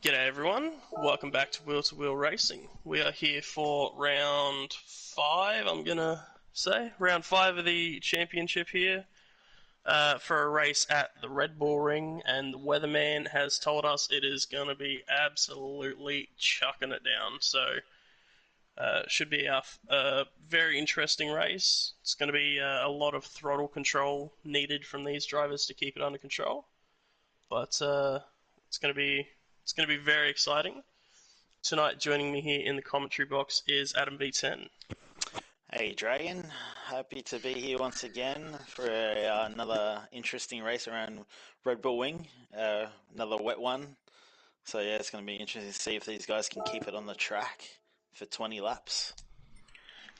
G'day everyone, welcome back to Wheel Racing. We are here for round 5, I'm gonna say. Round 5 of the championship here for a race at the Red Bull Ring, and the weatherman has told us it is gonna be absolutely chucking it down. So, should be a very interesting race. It's gonna be a lot of throttle control needed from these drivers to keep it under control. But it's gonna be it's gonna be very exciting. Tonight, joining me here in the commentary box is Adam B10. Hey Dragon, happy to be here once again for another interesting race around Red Bull Wing, another wet one. So yeah, it's going to be interesting to see if these guys can keep it on the track for 20 laps.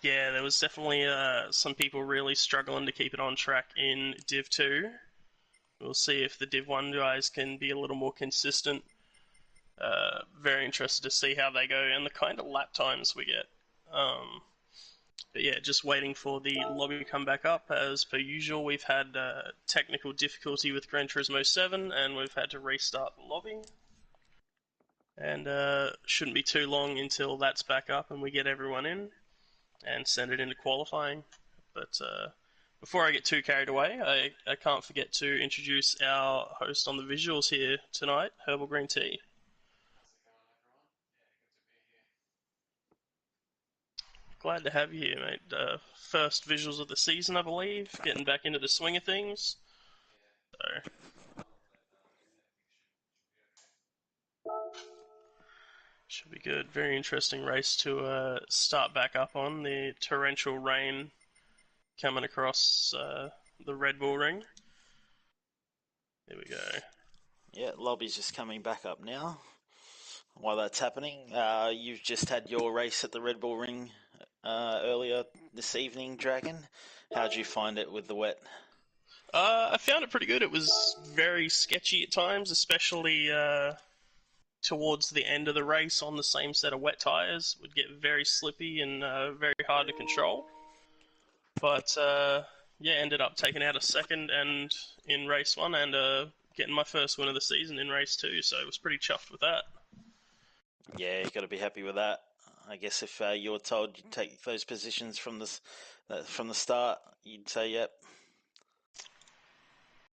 Yeah, there was definitely some people really struggling to keep it on track in Div 2. We'll see if the Div 1 guys can be a little more consistent. Very interested to see how they go and the kind of lap times we get. But yeah, just waiting for the lobby to come back up. As per usual, we've had technical difficulty with Gran Turismo 7 and we've had to restart the lobby. And shouldn't be too long until that's back up and we get everyone in and send it into qualifying. But before I get too carried away, I can't forget to introduce our host on the visuals here tonight, Herbal Green Tea. Glad to have you here, mate. First visuals of the season, I believe. Getting back into the swing of things. So, should be good. Very interesting race to start back up on. The torrential rain coming across the Red Bull Ring. Here we go. Yeah, lobby's just coming back up now. While that's happening, you've just had your race at the Red Bull Ring earlier this evening, Dragon. How'd you find it with the wet? I found it pretty good. It was very sketchy at times, especially towards the end of the race on the same set of wet tires. Would get very slippy and very hard to control. But yeah, ended up taking out a second and in race 1 and getting my first win of the season in race 2. So I was pretty chuffed with that. Yeah, you got to be happy with that. I guess if you were told you'd take those positions from the start, you'd say, "Yep."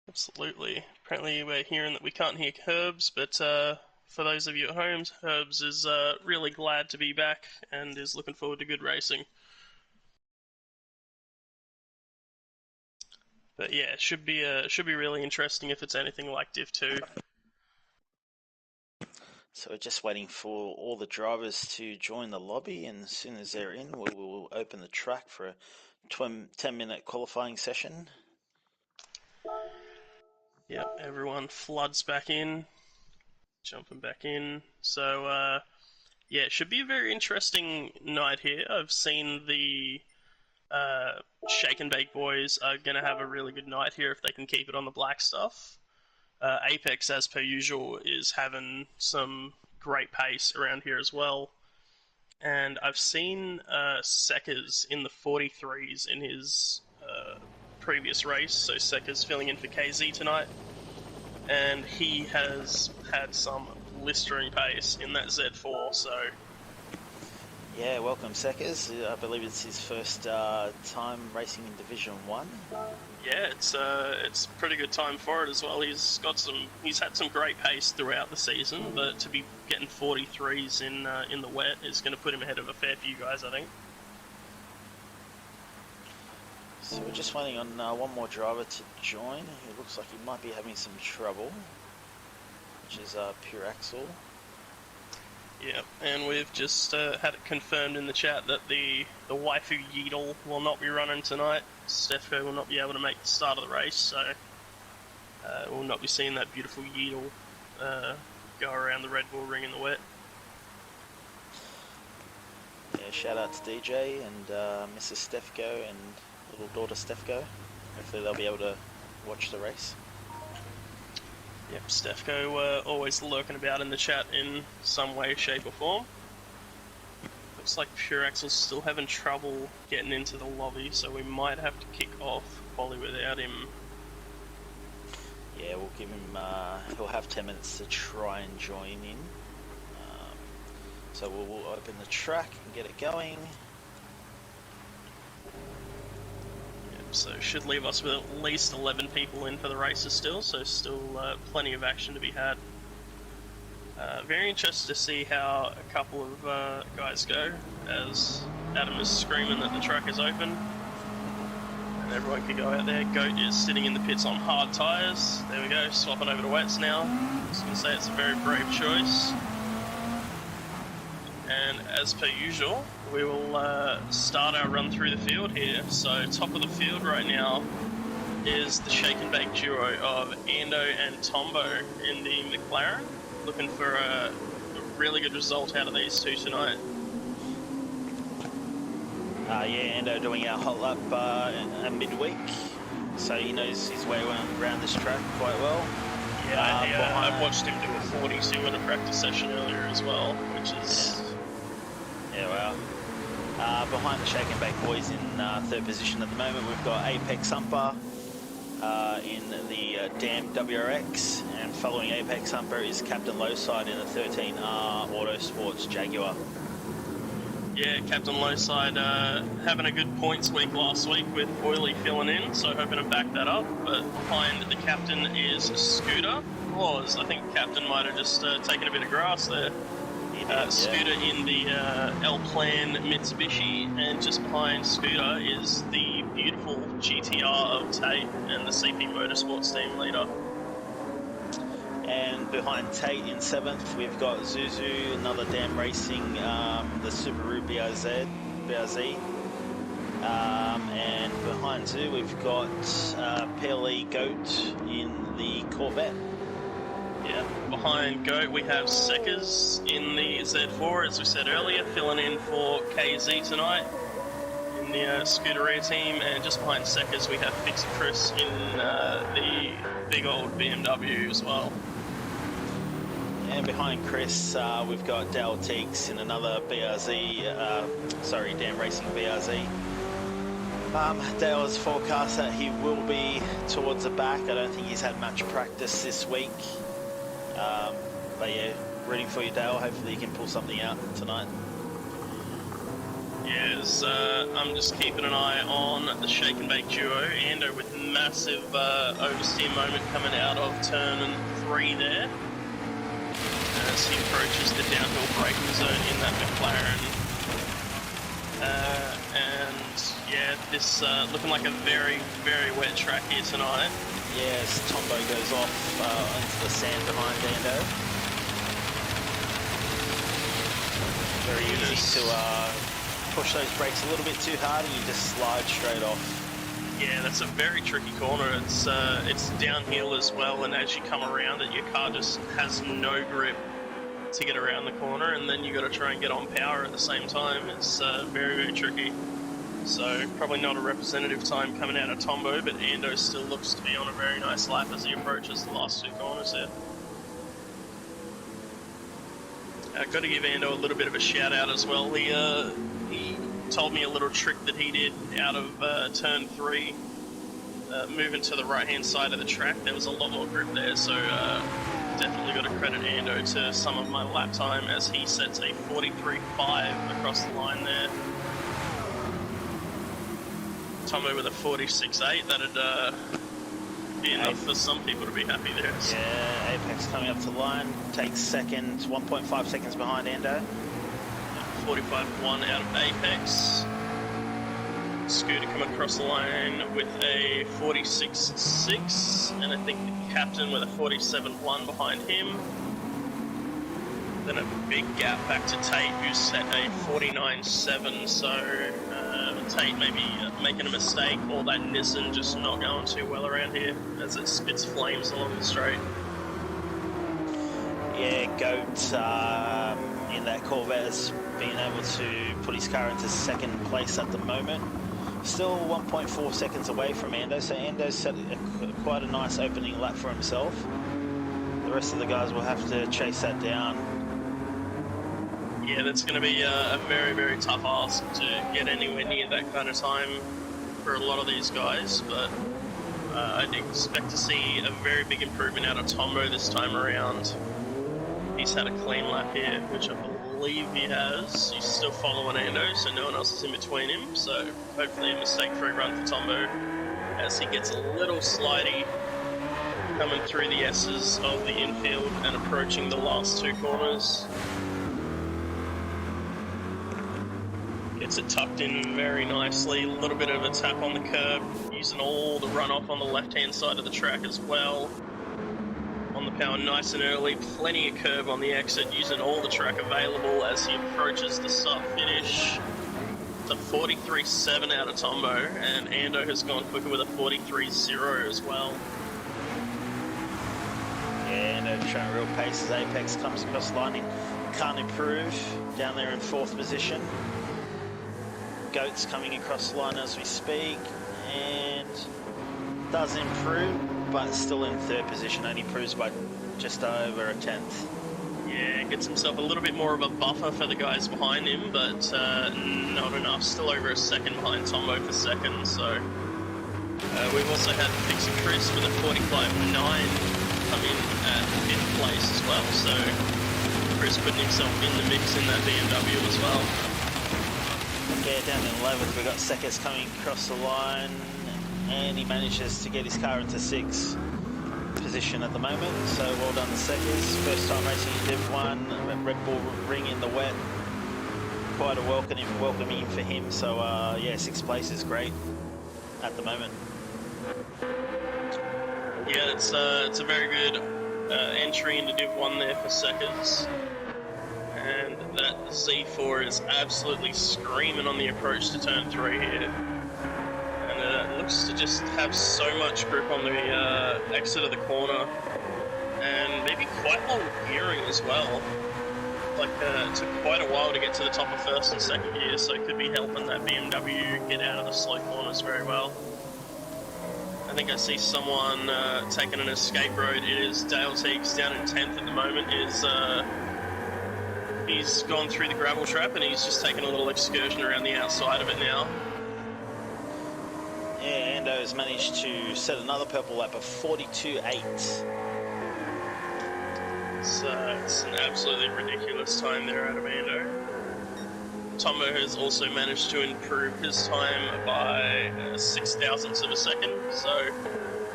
Absolutely. Apparently, we're hearing that we can't hear Herbs, but for those of you at home, Herbs is really glad to be back and is looking forward to good racing. But yeah, should be really interesting if it's anything like Div 2. So we're just waiting for all the drivers to join the lobby, and as soon as they're in, we will open the track for a 10-minute qualifying session. Yep, everyone floods back in, jumping back in. So yeah, it should be a very interesting night here. I've seen the Shake and Bake boys are going to have a really good night here if they can keep it on the black stuff. Apex, as per usual, is having some great pace around here as well. And I've seen Seckers in the 43s in his previous race. So Seckers filling in for KZ tonight. And he has had some blistering pace in that Z4. So Yeah, welcome, Seckers. I believe it's his first time racing in Division 1. yeah, it's a pretty good time for it as well. He's had some great pace throughout the season, but to be getting 43s in the wet is going to put him ahead of a fair few guys, I think. So we're just waiting on one more driver to join. It looks like he might be having some trouble, which is Pure Axel. Yeah, and we've just had it confirmed in the chat that the waifu Yeetle will not be running tonight. Stefko will not be able to make the start of the race, so we'll not be seeing that beautiful Yeetle go around the Red Bull Ring in the wet. Yeah, shout out to DJ and Mrs. Stefko and little daughter Stefko. Hopefully they'll be able to watch the race. Yep, Stefko always lurking about in the chat in some way, shape or form. Looks like Pure Axel's still having trouble getting into the lobby, so we might have to kick off quali without him. Yeah, we'll give him, he'll have 10 minutes to try and join in. So we'll open the track and get it going. So should leave us with at least 11 people in for the races still, so still plenty of action to be had. Very interested to see how a couple of guys go, as Adam is screaming that the track is open. And everyone can go out there. Goat is sitting in the pits on hard tyres. There we go, swapping over to wets now. I was going to say it's a very brave choice. And as per usual, we will start our run through the field here. So top of the field right now is the shake and bake duo of Ando and Tombo in the McLaren. Looking for a really good result out of these two tonight. Yeah, Ando doing our hot lap midweek, so he knows his way around this track quite well. Yeah, I've watched him do a 42 in a practice session earlier as well, which is... Yeah, well. Behind the shake and bake boys in third position at the moment, we've got Apex Humper in the Dam WRX, and following Apex Humper is Captain Lowside in the 13R Autosports Jaguar. Yeah, Captain Lowside having a good points week last week with Oily filling in, so hoping to back that up. But behind the captain is Scooter. I think Captain might have just taken a bit of grass there. Scooter in the L-Plan Mitsubishi, and just behind Scooter is the beautiful GTR of Tate and the CP Motorsports team leader. And behind Tate in 7th, we've got Zuzu, another Dam Racing, the Subaru BRZ. And behind Zoo, we've got PLE Goat in the Corvette. Yeah, behind Goat we have Seckers in the Z4, as we said earlier, filling in for KZ tonight in the Scuderia team, and just behind Seckers we have Fixer Chris in the big old BMW as well. And behind Chris, we've got Dale Teagues in another BRZ, Dam Racing BRZ. Dale has forecast that he will be towards the back. I don't think he's had much practice this week. But yeah, rooting for you, Dale. Hopefully you can pull something out tonight. Yes, I'm just keeping an eye on the shake and bake duo. Ando with massive oversteer moment coming out of turn 3 there, as he approaches the downhill braking zone in that McLaren. And yeah, this looking like a very, very wet track here tonight. Yes, Tombo goes off into the sand behind Ando. Very easy to push those brakes a little bit too hard and you just slide straight off. Yeah, that's a very tricky corner. It's downhill as well, and as you come around it, your car just has no grip to get around the corner, and then you got to try and get on power at the same time. It's very, very tricky. So probably not a representative time coming out of Tombo, but Ando still looks to be on a very nice lap as he approaches the last 2 corners there. Got to give Ando a little bit of a shout out as well. He told me a little trick that he did out of turn 3, moving to the right hand side of the track. There was a lot more grip there, so definitely got to credit Ando to some of my lap time, as he sets a 43.5 across the line there. Tombo with a 46.8, that'd be enough for some people to be happy there. Yeah, Apex coming up to the line, takes second, 1.5 seconds behind Ando. 45.1 out of Apex. Scooter coming across the line with a 46.6, and I think the captain with a 47.1 behind him. Then a big gap back to Tate, who's set a 49.7, so Tate may be making a mistake, or that Nissan just not going too well around here as it spits flames along the straight. Yeah, Goat in that Corvette has been able to put his car into second place at the moment. Still 1.4 seconds away from Ando, so Ando's set quite a nice opening lap for himself. The rest of the guys will have to chase that down. Yeah, that's going to be a very, very tough ask to get anywhere near that kind of time for a lot of these guys, but I'd expect to see a very big improvement out of Tombo this time around. He's had a clean lap here, which I believe he has. He's still following Ando, so no one else is in between him. So hopefully a mistake-free run for Tombo as he gets a little slidey coming through the S's of the infield and approaching the last two corners. Gets it tucked in very nicely. A little bit of a tap on the curb, using all the runoff on the left-hand side of the track as well. On the power nice and early, plenty of curb on the exit, using all the track available as he approaches the start finish. It's a 43.7 out of Tombo, and Ando has gone quicker with a 43.0 as well. Yeah, Ando showing real pace as Apex comes across the line. Can't improve, down there in 4th position. Goat's coming across the line as we speak, and does improve, but still in 3rd position, only improves by just over a 10th. Yeah, gets himself a little bit more of a buffer for the guys behind him, but not enough. Still over a second behind Tombo for 2nd, so we've also had Fix and Chris with a 45.9 come in at 5th place as well, so Chris putting himself in the mix in that BMW as well. Yeah, down in 11th, we've got Seckers coming across the line, and he manages to get his car into 6th position at the moment, so well done to Seckers. First time racing in Div 1, Red Bull Ring in the wet. Quite a welcoming for him, so yeah, 6th place is great at the moment. Yeah, it's a very good entry into Div 1 there for Seckers. And that Z4 is absolutely screaming on the approach to turn 3 here. And it looks to just have so much grip on the exit of the corner. And maybe quite long gearing as well. Like, it took quite a while to get to the top of 1st and 2nd gear, so it could be helping that BMW get out of the slow corners very well. I think I see someone taking an escape road. It is Dale Teagues down in 10th at the moment. He's gone through the gravel trap and he's just taken a little excursion around the outside of it now. Yeah, Ando's managed to set another purple lap of 42.8. It's an absolutely ridiculous time there out of Ando. Tombo has also managed to improve his time by 0.006 of a second, so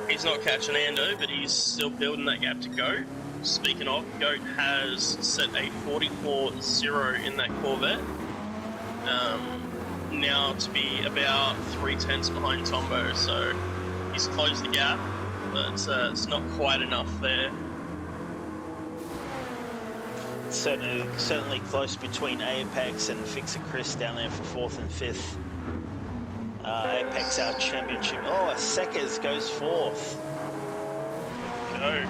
he's not catching Ando, but he's still building that gap to Goat. Speaking of, Goat has set a 44.0 in that Corvette, now to be about 0.3 behind Tombo, so he's closed the gap, but it's not quite enough there. Certainly close between Apex and Fixer Chris down there for 4th and 5th. Apex out championship. Oh, Seckers goes 4th. Go.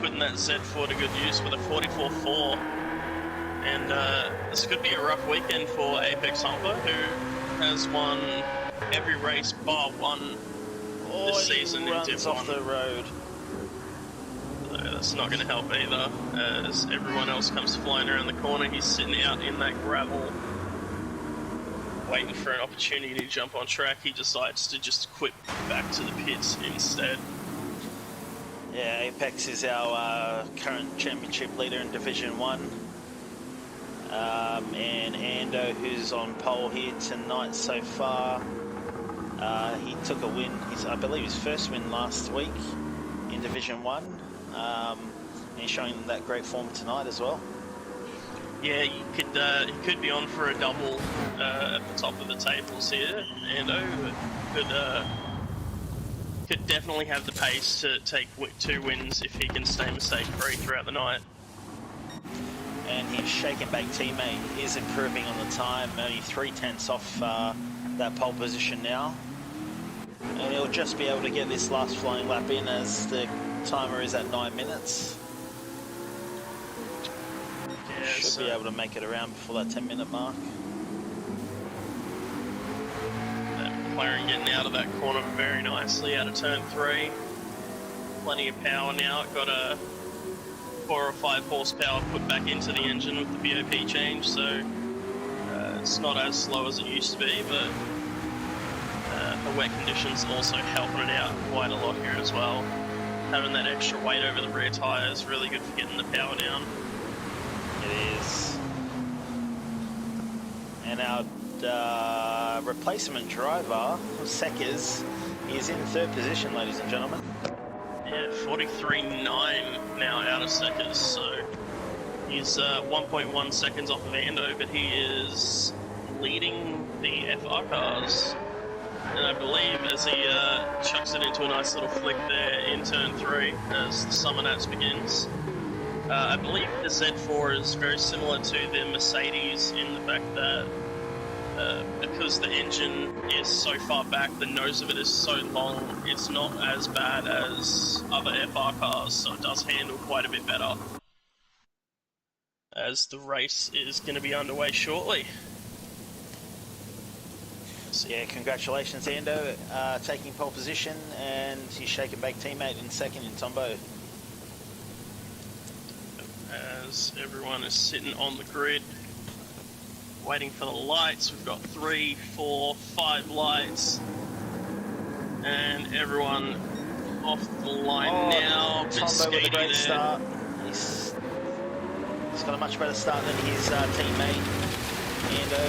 Putting that Z4 to good use with a 44.4. And this could be a rough weekend for Apex Humper, who has won every race bar one this season in Div 1. Off the road. That's not going to help either, as everyone else comes flying around the corner. He's sitting out in that gravel, waiting for an opportunity to jump on track. He decides to just quit back to the pits instead. Yeah, Apex is our current championship leader in Division 1. And Ando, who's on pole here tonight so far, he took a win. I believe his first win last week in Division 1. And he's showing that great form tonight as well. Yeah, he could be on for a double at the top of the tables here. Ando could definitely have the pace to take 2 wins if he can stay mistake-free throughout the night. And his shake and bake teammate is improving on the time, only 0.3 off that pole position now. And he'll just be able to get this last flying lap in as the timer is at 9 minutes. Yeah, Should be able to make it around before that 10-minute mark. That McLaren getting out of that corner very nicely out of turn 3. Plenty of power now. It got a 4 or 5 horsepower put back into the engine with the BOP change, so it's not as slow as it used to be, but the wet conditions also helping it out quite a lot here as well. Having that extra weight over the rear tyre is really good for getting the power down. It is. And our replacement driver, Seckers, is in third position, ladies and gentlemen. Yeah, 43.9 now out of Seckers, so he's 1.1 seconds off of Ando, but he is leading the FR cars. And I believe as he chucks it into a nice little flick there in turn 3 as the Summer Nats begins. I believe the Z4 is very similar to the Mercedes in the fact that because the engine is so far back, the nose of it is so long, it's not as bad as other FR cars, so it does handle quite a bit better. As the race is going to be underway shortly. Yeah, congratulations, Ando, taking pole position, and his shake and bake teammate in second in Tombo. As everyone is sitting on the grid, waiting for the lights. We've got 3, 4, 5 lights, and everyone off the line now. Tombo with a great start. He's got a much better start than his teammate, Ando.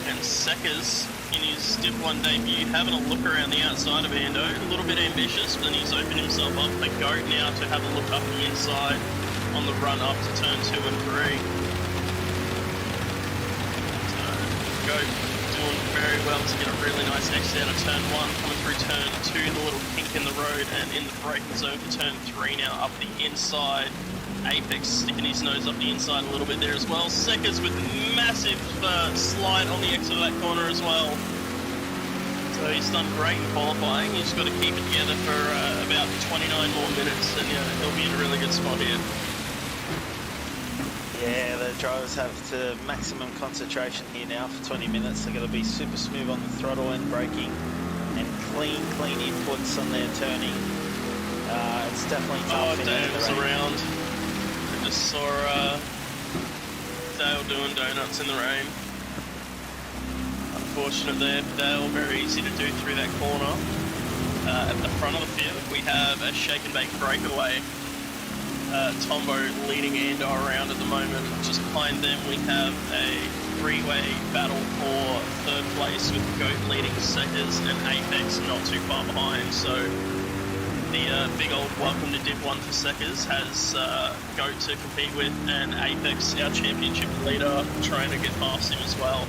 And Seckers, in his Div 1 debut, having a look around the outside of Ando. A little bit ambitious, but then he's opened himself up for Goat now to have a look up the inside on the run up to turn 2 and 3. So, Goat doing very well to get a really nice exit out of turn 1, coming through turn 2, the little kink in the road, and in the braking zone for turn 3 now up the inside. Apex sticking his nose up the inside a little bit there as well. Seckers with massive slide on the exit of that corner as well. So he's done great in qualifying. He's got to keep it together for about 29 more minutes, and he'll be in a really good spot here. Yeah, the drivers have to maximum concentration here now for 20 minutes. They're going to be super smooth on the throttle and braking, and clean inputs on their turning. It's definitely tough. Oh, Dale's around. I just saw Dale doing donuts in the rain. Unfortunate there for Dale, very easy to do through that corner. At the front of the field, we have a shake and bake breakaway. Tombo leading Ando around at the moment. Just behind them, we have a three-way battle for third place with Goat leading Seckers and Apex not too far behind. So the big old welcome to Div 1 for Seckers has Goat to compete with, and Apex, our championship leader, trying to get past him as well.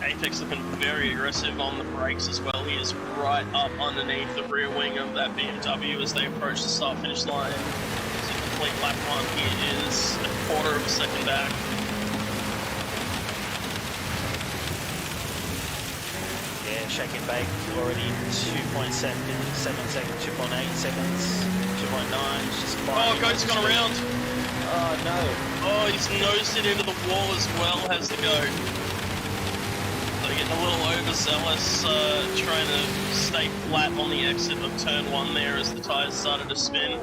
Apex looking very aggressive on the brakes as well. He is right up underneath the rear wing of that BMW as they approach the start-finish line. It's a complete lap one. He is a quarter of a second back. Yeah, shake and bake already 2.7 seconds, 2.8 seconds, 2.9. Just oh, Goat's gone around. Oh no. Oh, he's nosed it into the wall as well, has the Goat. Getting a little overzealous, trying to stay flat on the exit of turn 1 there as the tyres started to spin,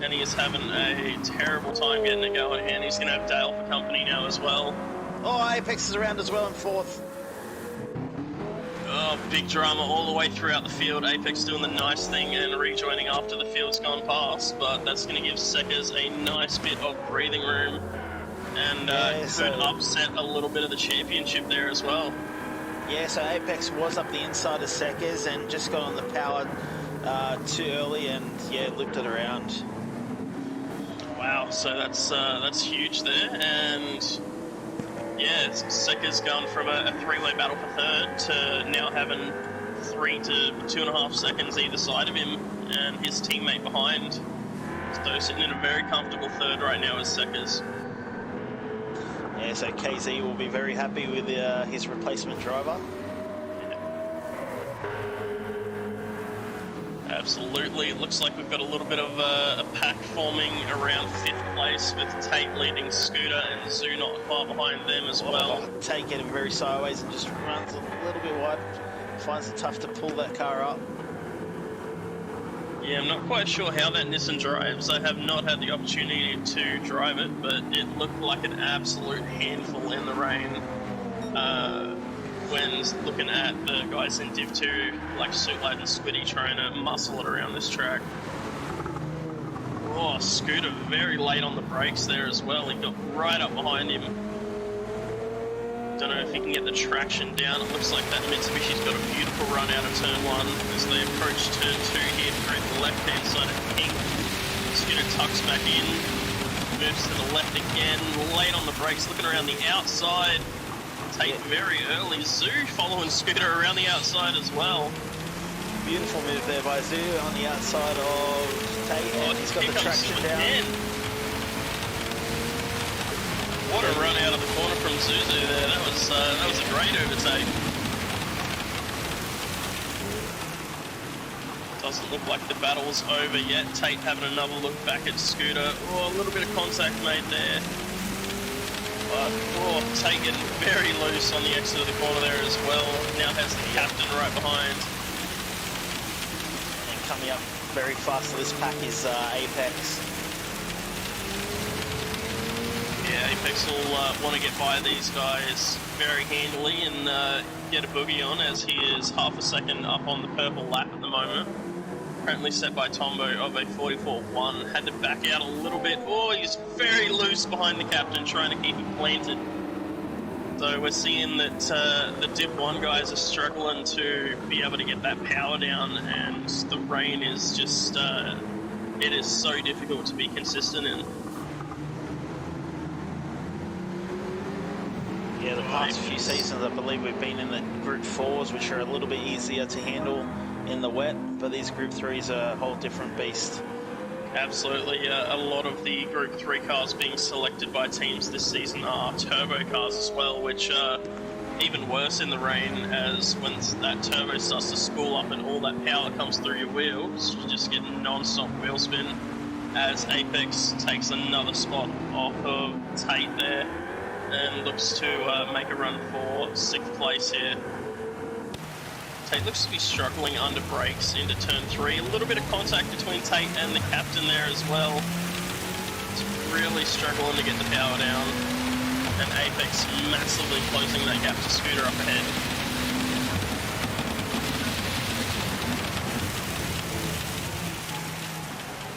and he is having a terrible time getting it going, and he's going to have Dale for company now as well. Oh, Apex is around as well in fourth. Oh, big drama all the way throughout the field. Apex doing the nice thing and rejoining after the field's gone past, but that's going to give Seckers a nice bit of breathing room, and could upset a little bit of the championship there as well. Yeah, so Apex was up the inside of Seckers and just got on the power too early, and yeah, looped it around. Wow, so that's huge there, and yeah, Seckers gone from a three-way battle for third to now having 3 to 2.5 seconds either side of him, and his teammate behind. So sitting in a very comfortable third right now is Seckers. Yeah, so KZ will be very happy with his replacement driver. Absolutely. It looks like we've got a little bit of a pack forming around 5th place with Tate leading Scooter and Zoo not far behind them as well. Oh, Tate getting very sideways and just runs a little bit wide. Finds it tough to pull that car up. Yeah, I'm not quite sure how that Nissan drives. I have not had the opportunity to drive it, but it looked like an absolute handful in the rain. When looking at the guys in Div 2, like Suitlad and Squiddy, trying to muscle it around this track. Oh, Scooter very late on the brakes there as well. He got right up behind him. Don't know if he can get the traction down. It looks like that Mitsubishi's got a beautiful run out of turn 1 as they approach turn 2 here through the left-hand side of King. Scooter tucks back in, moves to the left again, late on the brakes, looking around the outside. Tate very early. Zoo following Scooter around the outside as well. Beautiful move there by Zoo on the outside of Tate, and he's got the traction down. Again. What a run out of the corner from Zuzu there. That was a great overtake. Doesn't look like the battle's over yet. Tate having another look back at Scooter. Oh, a little bit of contact made there. But Tate getting very loose on the exit of the corner there as well. Now has the captain right behind. And coming up very fast to this pack is Apex. Yeah, Apex will want to get by these guys very handily and get a boogie on, as he is half a second up on the purple lap at the moment. Currently set by Tombo of a 44.1. Had to back out a little bit. Oh, he's very loose behind the captain, trying to keep him planted. So we're seeing that the Div 1 guys are struggling to be able to get that power down, and the rain is just, it is so difficult to be consistent in. Yeah, the past few seasons, I believe we've been in the Group 4s, which are a little bit easier to handle in the wet, but these Group 3s are a whole different beast. Absolutely. A lot of the Group 3 cars being selected by teams this season are turbo cars as well, which are even worse in the rain, as when that turbo starts to spool up and all that power comes through your wheels, you just get non-stop wheel spin, as Apex takes another spot off of Tate there and looks to make a run for 6th place here. Tate looks to be struggling under brakes into turn 3. A little bit of contact between Tate and the captain there as well. He's really struggling to get the power down. And Apex massively closing that gap to Scooter up ahead.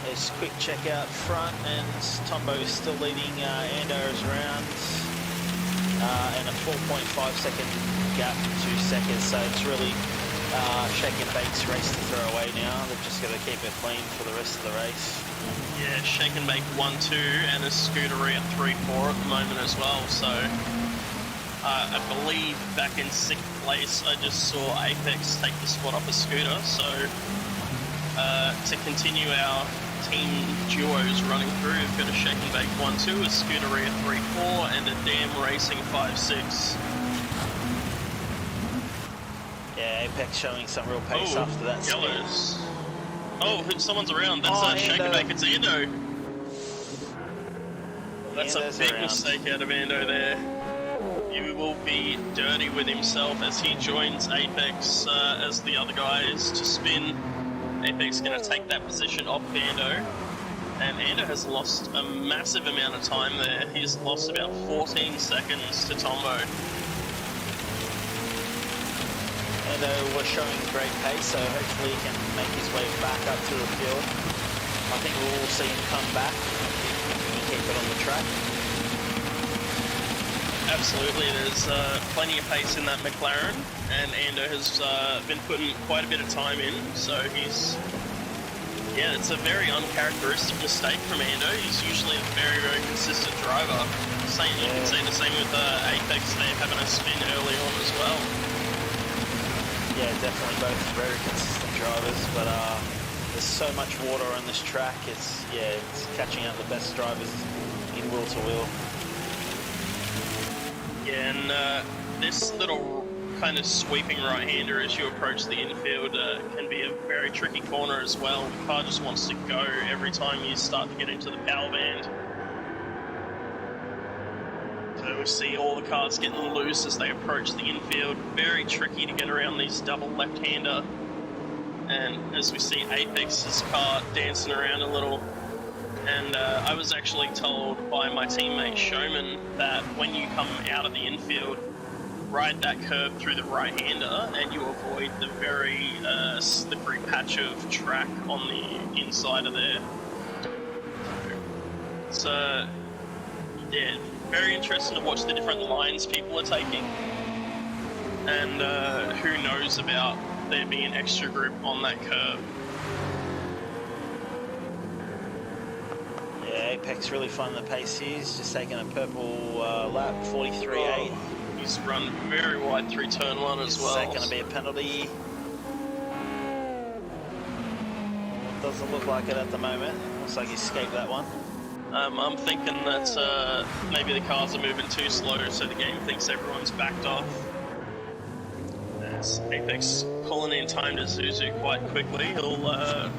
There's a quick check out front, and Tombo is still leading Ando's round. And a 4.5 second gap to seconds, so it's really Shake and Bake's race to throw away now. They've just got to keep it clean for the rest of the race. Yeah, Shake and Bake 1-2 and a Scootery at 3-4 at the moment as well, so I believe back in 6th place I just saw Apex take the spot off a Scooter, so to continue our team duos running through, we've got a Shake and Bake 1-2, a Scootery at 3-4 and a Damn Racing 5-6. Yeah, Apex showing some real pace after that spin. Yellows. Oh, someone's around. That's Shake and Bake. It's Ando. That's a big mistake out of Ando there. He will be dirty with himself as he joins Apex as the other guys to spin. Apex going to take that position off Ando. And Ando has lost a massive amount of time there. He's lost about 14 seconds to Tombo. Ando was showing great pace, so hopefully he can make his way back up to the field. I think we'll see him come back and keep it on the track. Absolutely, there's plenty of pace in that McLaren, and Ando has been putting quite a bit of time in, so he's... Yeah, it's a very uncharacteristic mistake from Ando. He's usually a very, very consistent driver. You can say the same with Apex, they're having a spin early on as well. Yeah, definitely both very consistent drivers, but there's so much water on this track, it's catching out the best drivers in wheel-to-wheel. Yeah, and this little kind of sweeping right-hander as you approach the infield can be a very tricky corner as well. The car just wants to go every time you start to get into the power band. So we see all the cars getting loose as they approach the infield. Very tricky to get around these double left-hander. And as we see Apex's car dancing around a little. And I was actually told by my teammate Showman that when you come out of the infield, ride that curve through the right-hander and you avoid the very slippery patch of track on the inside of there. So, yeah, very interesting to watch the different lines people are taking, and who knows about there being an extra group on that curb. Yeah, Apex really finding the pace here. He's just taking a purple lap, 43.8. He's run very wide through turn 1 as well. Is that going to be a penalty? Doesn't look like it at the moment. Looks like he escaped that one. I'm thinking that maybe the cars are moving too slow, so the game thinks everyone's backed off. As Apex pulling in time to Zuzu quite quickly. He'll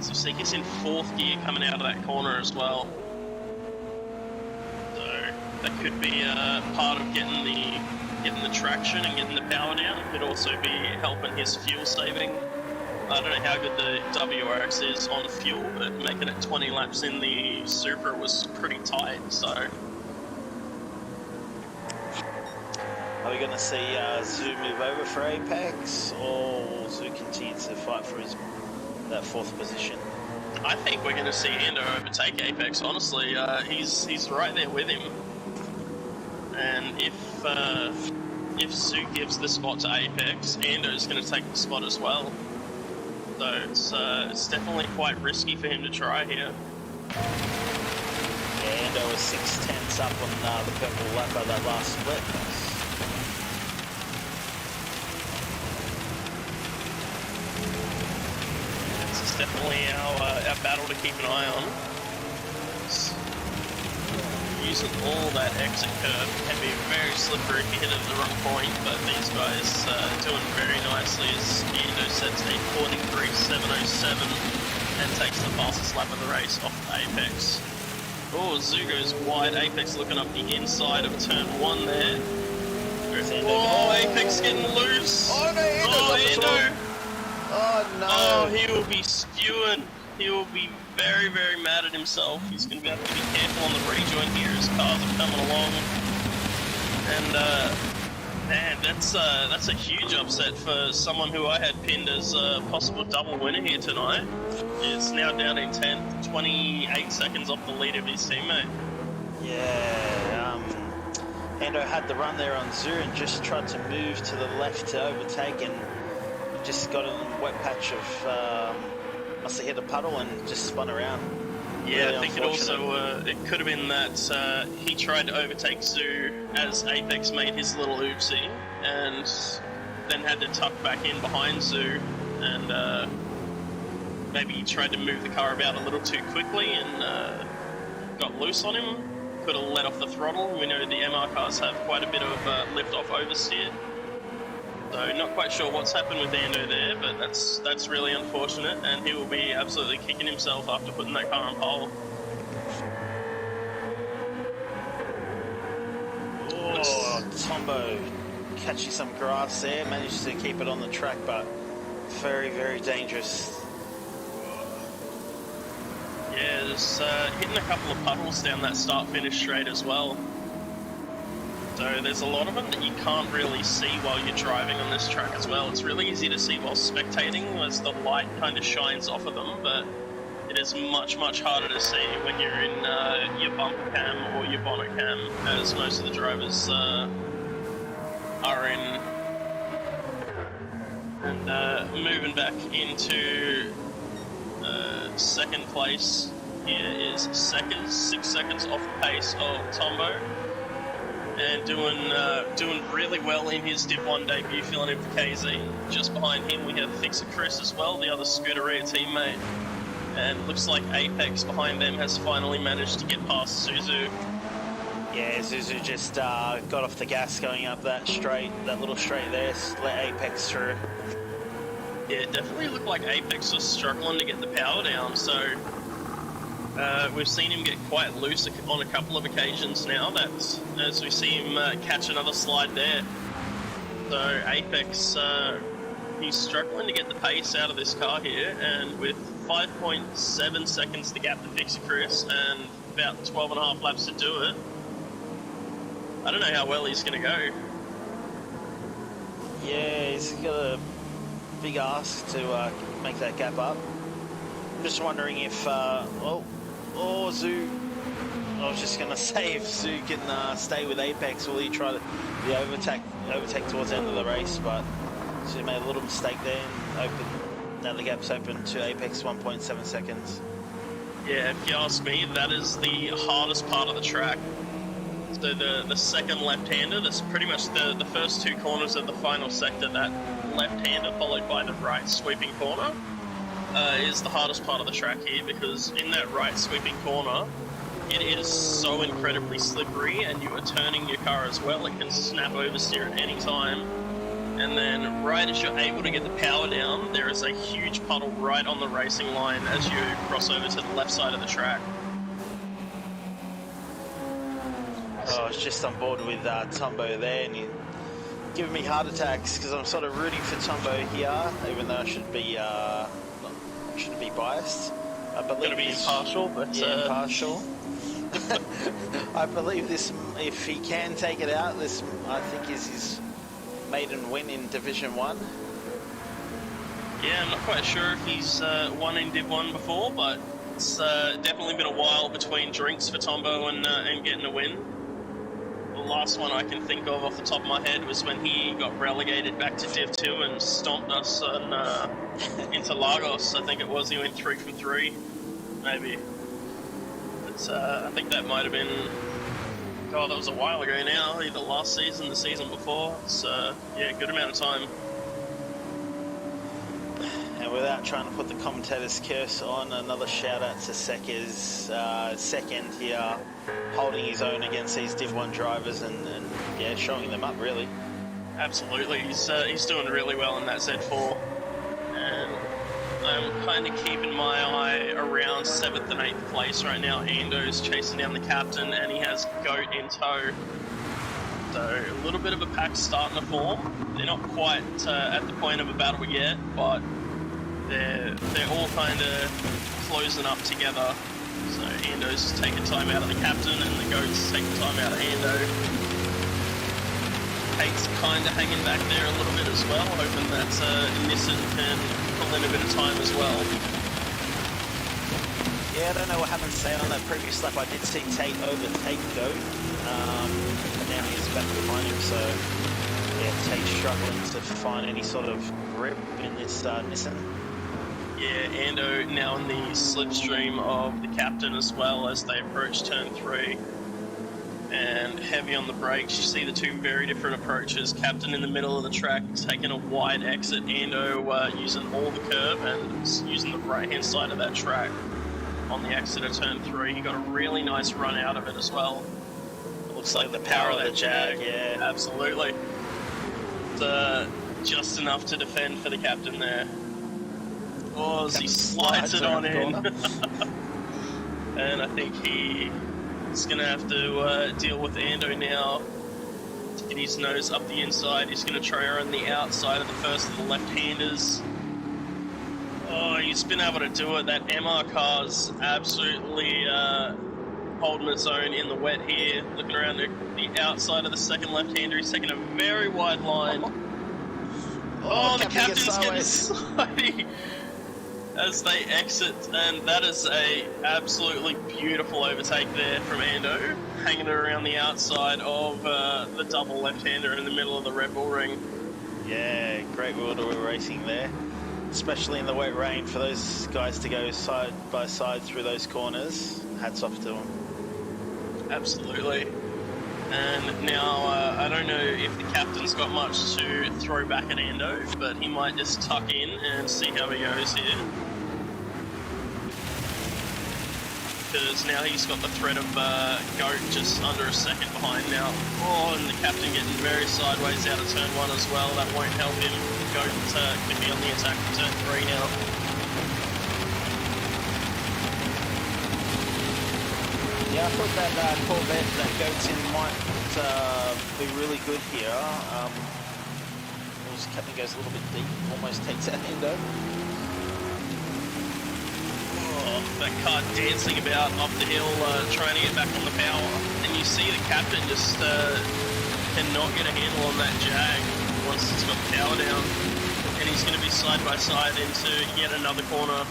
so see he's in 4th gear coming out of that corner as well. So that could be part of getting the traction and getting the power down. Could also be helping his fuel saving. I don't know how good the WRX is on fuel, but making it 20 laps in the Supra was pretty tight, so... Are we going to see Zoo move over for Apex, or will Zoo continue to fight for that 4th position? I think we're going to see Ando overtake Apex, honestly. He's right there with him. And if Zoo gives the spot to Apex, Ando's going to take the spot as well. So it's definitely quite risky for him to try here. Yeah, Ando was 6/10 up on the purple lap of that last split. This is definitely our battle to keep an eye on. Using all that exit curve can be very slippery if you hit it at the wrong point, but these guys doing very nicely as Ando sets a 43.707 and takes the fastest lap of the race off Apex. Oh, Zoo goes wide. Apex looking up the inside of turn 1 there. Oh, Apex getting loose. Oh, no, Ando. Oh, no. Oh, he will be spewing. He will be very, very mad at himself. He's going to have to be careful on the rejoin here as cars are coming along. And, man, that's a huge upset for someone who I had pinned as a possible double winner here tonight. It's now down in 10th, 28 seconds off the lead of his teammate. Yeah, Ando had the run there on Zoo and just tried to move to the left to overtake, and just got in a wet patch of... must have hit a puddle and just spun around. Yeah, really I think it also it could have been that he tried to overtake Zoo as Apex made his little oopsie, and then had to tuck back in behind Zoo, and maybe he tried to move the car about a little too quickly and got loose on him. Could have let off the throttle. We know the MR cars have quite a bit of lift-off oversteer. So not quite sure what's happened with Ando there, but that's really unfortunate, and he will be absolutely kicking himself after putting that car on pole. Oh, Tombo catching some grass there, managed to keep it on the track, but very, very dangerous. Yeah, just hitting a couple of puddles down that start-finish straight as well. So there's a lot of them that you can't really see while you're driving on this track as well. It's really easy to see while spectating as the light kind of shines off of them, but it is much, much harder to see when you're in your bumper cam or your bonnet cam, as most of the drivers are in. And moving back into second place here is Seckers, 6 seconds off the pace of Tombo. And doing really well in his Div 1 debut, filling in for KZ. Just behind him we have Fixer Chris as well, the other Scuderia teammate. And looks like Apex behind them has finally managed to get past Zuzu. Yeah, Zuzu just got off the gas going up that straight, that little straight there, let Apex through. Yeah, it definitely looked like Apex was struggling to get the power down, so... we've seen him get quite loose on a couple of occasions now, that's as we see him catch another slide there. So Apex, he's struggling to get the pace out of this car here, and with 5.7 seconds to gap to Fixer Chris and about 12.5 laps to do it, I don't know how well he's going to go. Yeah, he's got a big ask to make that gap up. I'm just wondering if... Oh, Zoo I was just going to say, if Sue can stay with Apex, will he try the overtake towards the end of the race? But Sue made a little mistake there and now the gap's open to Apex 1.7 seconds. Yeah, if you ask me, that is the hardest part of the track. So the second left-hander, that's pretty much the first two corners of the final sector, that left-hander followed by the right sweeping corner, is the hardest part of the track here, because in that right sweeping corner, it is so incredibly slippery, and you are turning your car as well. It can snap oversteer at any time. And then right as you're able to get the power down, there is a huge puddle right on the racing line as you cross over to the left side of the track. I was just on board with Tombo there, and he's giving me heart attacks because I'm sort of rooting for Tombo here, even though I shouldn't be biased. I believe going to be impartial, but yeah, impartial. I believe this, if he can take it out, this I think is his maiden win in Division 1. Yeah, I'm not quite sure if he's won in Div 1 before, but it's definitely been a while between drinks for Tombo and getting a win. The last one I can think of off the top of my head was when he got relegated back to Div 2 and stomped us on, into Lagos. I think it was, he went 3 from 3, maybe. But I think that might have been, oh, that was a while ago now, either last season, the season before. It's, yeah, good amount of time. And without trying to put the commentator's curse on, another shout out to Seca's second here, holding his own against these Div 1 drivers and yeah, showing them up really. Absolutely, he's doing really well in that Z4. And I'm kind of keeping my eye around 7th and 8th place right now. Ando's chasing down the captain and he has Goat in tow. So a little bit of a pack starting to form. They're not quite at the point of a battle yet, but they're all kind of closing up together. So Ando's taking time out of the captain and the Goat's taking time out of Ando. Kate's kind of hanging back there a little bit as well, hoping that Nissan can pull in a bit of time as well. Yeah, I don't know what happened today on that previous lap. I did see Tate overtake Goat, but now he's back behind him, so yeah, Tate's struggling to find any sort of grip in this Nissan. Yeah, Ando now in the slipstream of the captain as well as they approach turn 3. And heavy on the brakes, you see the two very different approaches. Captain in the middle of the track, taking a wide exit. Ando using all the curve and using the right-hand side of that track on the exit of turn 3. He got a really nice run out of it as well. It looks like the power of that Jag. Yeah, absolutely. It's, just enough to defend for the captain there. Oh, as he slides it on in. And I think he's going to have to deal with Ando now to get his nose up the inside. He's going to try on the outside of the first of the left-handers. Oh, he's been able to do it. That MR car's absolutely holding its own in the wet here. Looking around the outside of the second left-hander, he's taking a very wide line. Oh, the captain's getting slidey as they exit, and that is a absolutely beautiful overtake there from Ando, hanging around the outside of the double left-hander in the middle of the Red Bull ring. Yeah, great wheel-to-wheel racing there, especially in the wet rain, for those guys to go side by side through those corners. Hats off to them. Absolutely. And now, I don't know if the captain's got much to throw back at Ando, but he might just tuck in and see how he goes here. Because now he's got the threat of Goat just under a second behind now. Oh, and the captain getting very sideways out of turn 1 as well. That won't help him. Goat could be on the attack for turn 3 now. Yeah, I thought that Corvette that Goat's in might be really good here. The captain goes a little bit deep, almost takes out Endo. Oh, that car dancing about up the hill, trying to get back on the power. And you see the captain just cannot get a handle on that Jag once it's got the power down. And he's going to be side by side into yet another corner,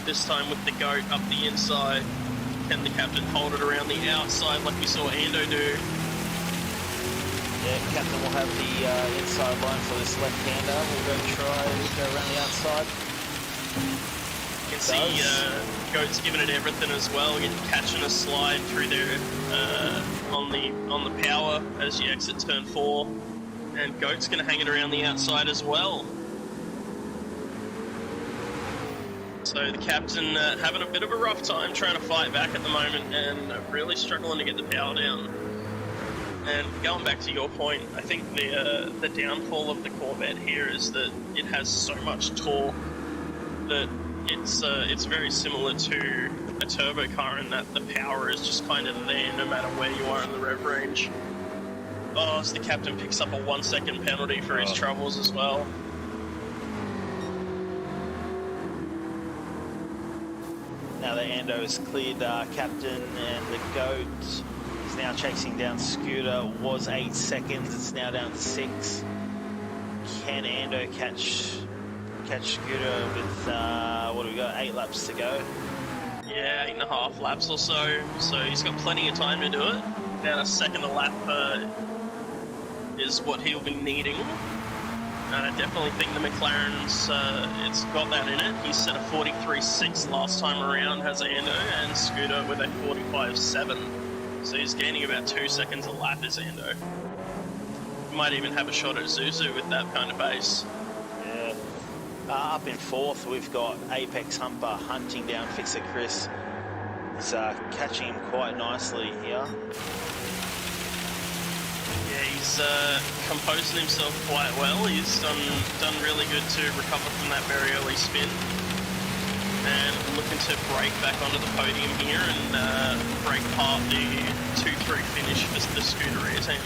this time with the Goat up the inside. Can the captain hold it around the outside like we saw Ando do? Yeah, captain will have the inside line for this left-hander. We'll go around the outside. You can see Goat's giving it everything as well, catching a slide through there on the power as you exit turn 4, and Goat's going to hang it around the outside as well. So the captain having a bit of a rough time trying to fight back at the moment and really struggling to get the power down. And going back to your point, I think the downfall of the Corvette here is that it has so much torque that it's very similar to a turbo car in that the power is just kind of there no matter where you are in the rev range. Oh, so the captain picks up a 1 second penalty for his troubles as well. Now that Ando's cleared captain, and the Goat is now chasing down Scooter. Was 8 seconds, it's now down to 6. Can Ando catch Scooter with what do we got? 8 laps to go. Yeah, 8.5 laps or so. So he's got plenty of time to do it. About a second a lap is what he'll be needing. I definitely think the McLaren's it's got that in it. He set a 43.6 last time around, has Ando, and Scooter with a 45.7. So he's gaining about 2 seconds a lap as Ando. Might even have a shot at Zuzu with that kind of pace. Yeah. Up in 4th, we've got Apex Humper hunting down Fixer Chris. He's catching him quite nicely here. Yeah, he's composing himself quite well. He's done really good to recover from that very early spin. And looking to break back onto the podium here and break apart the 2-3 finish for the Scuderia team.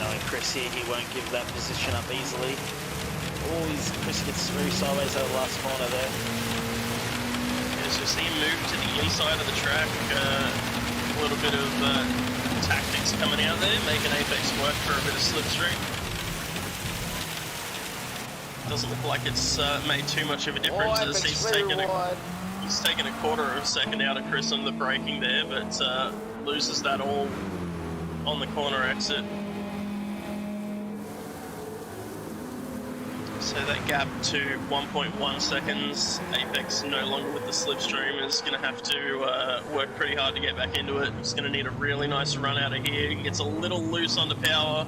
Knowing Chris here, he won't give that position up easily. Oh, Chris gets through sideways over the last corner there. As you see him move to the inside of the track, a little bit of tactics coming out there, making Apex work for a bit of slipstream. Doesn't look like it's made too much of a difference as he's taken a quarter of a second out of Chris on the braking there, but loses that all on the corner exit. So that gap to 1.1 seconds, Apex no longer with the slipstream, is going to have to work pretty hard to get back into it. He's going to need a really nice run out of here. He gets a little loose under power.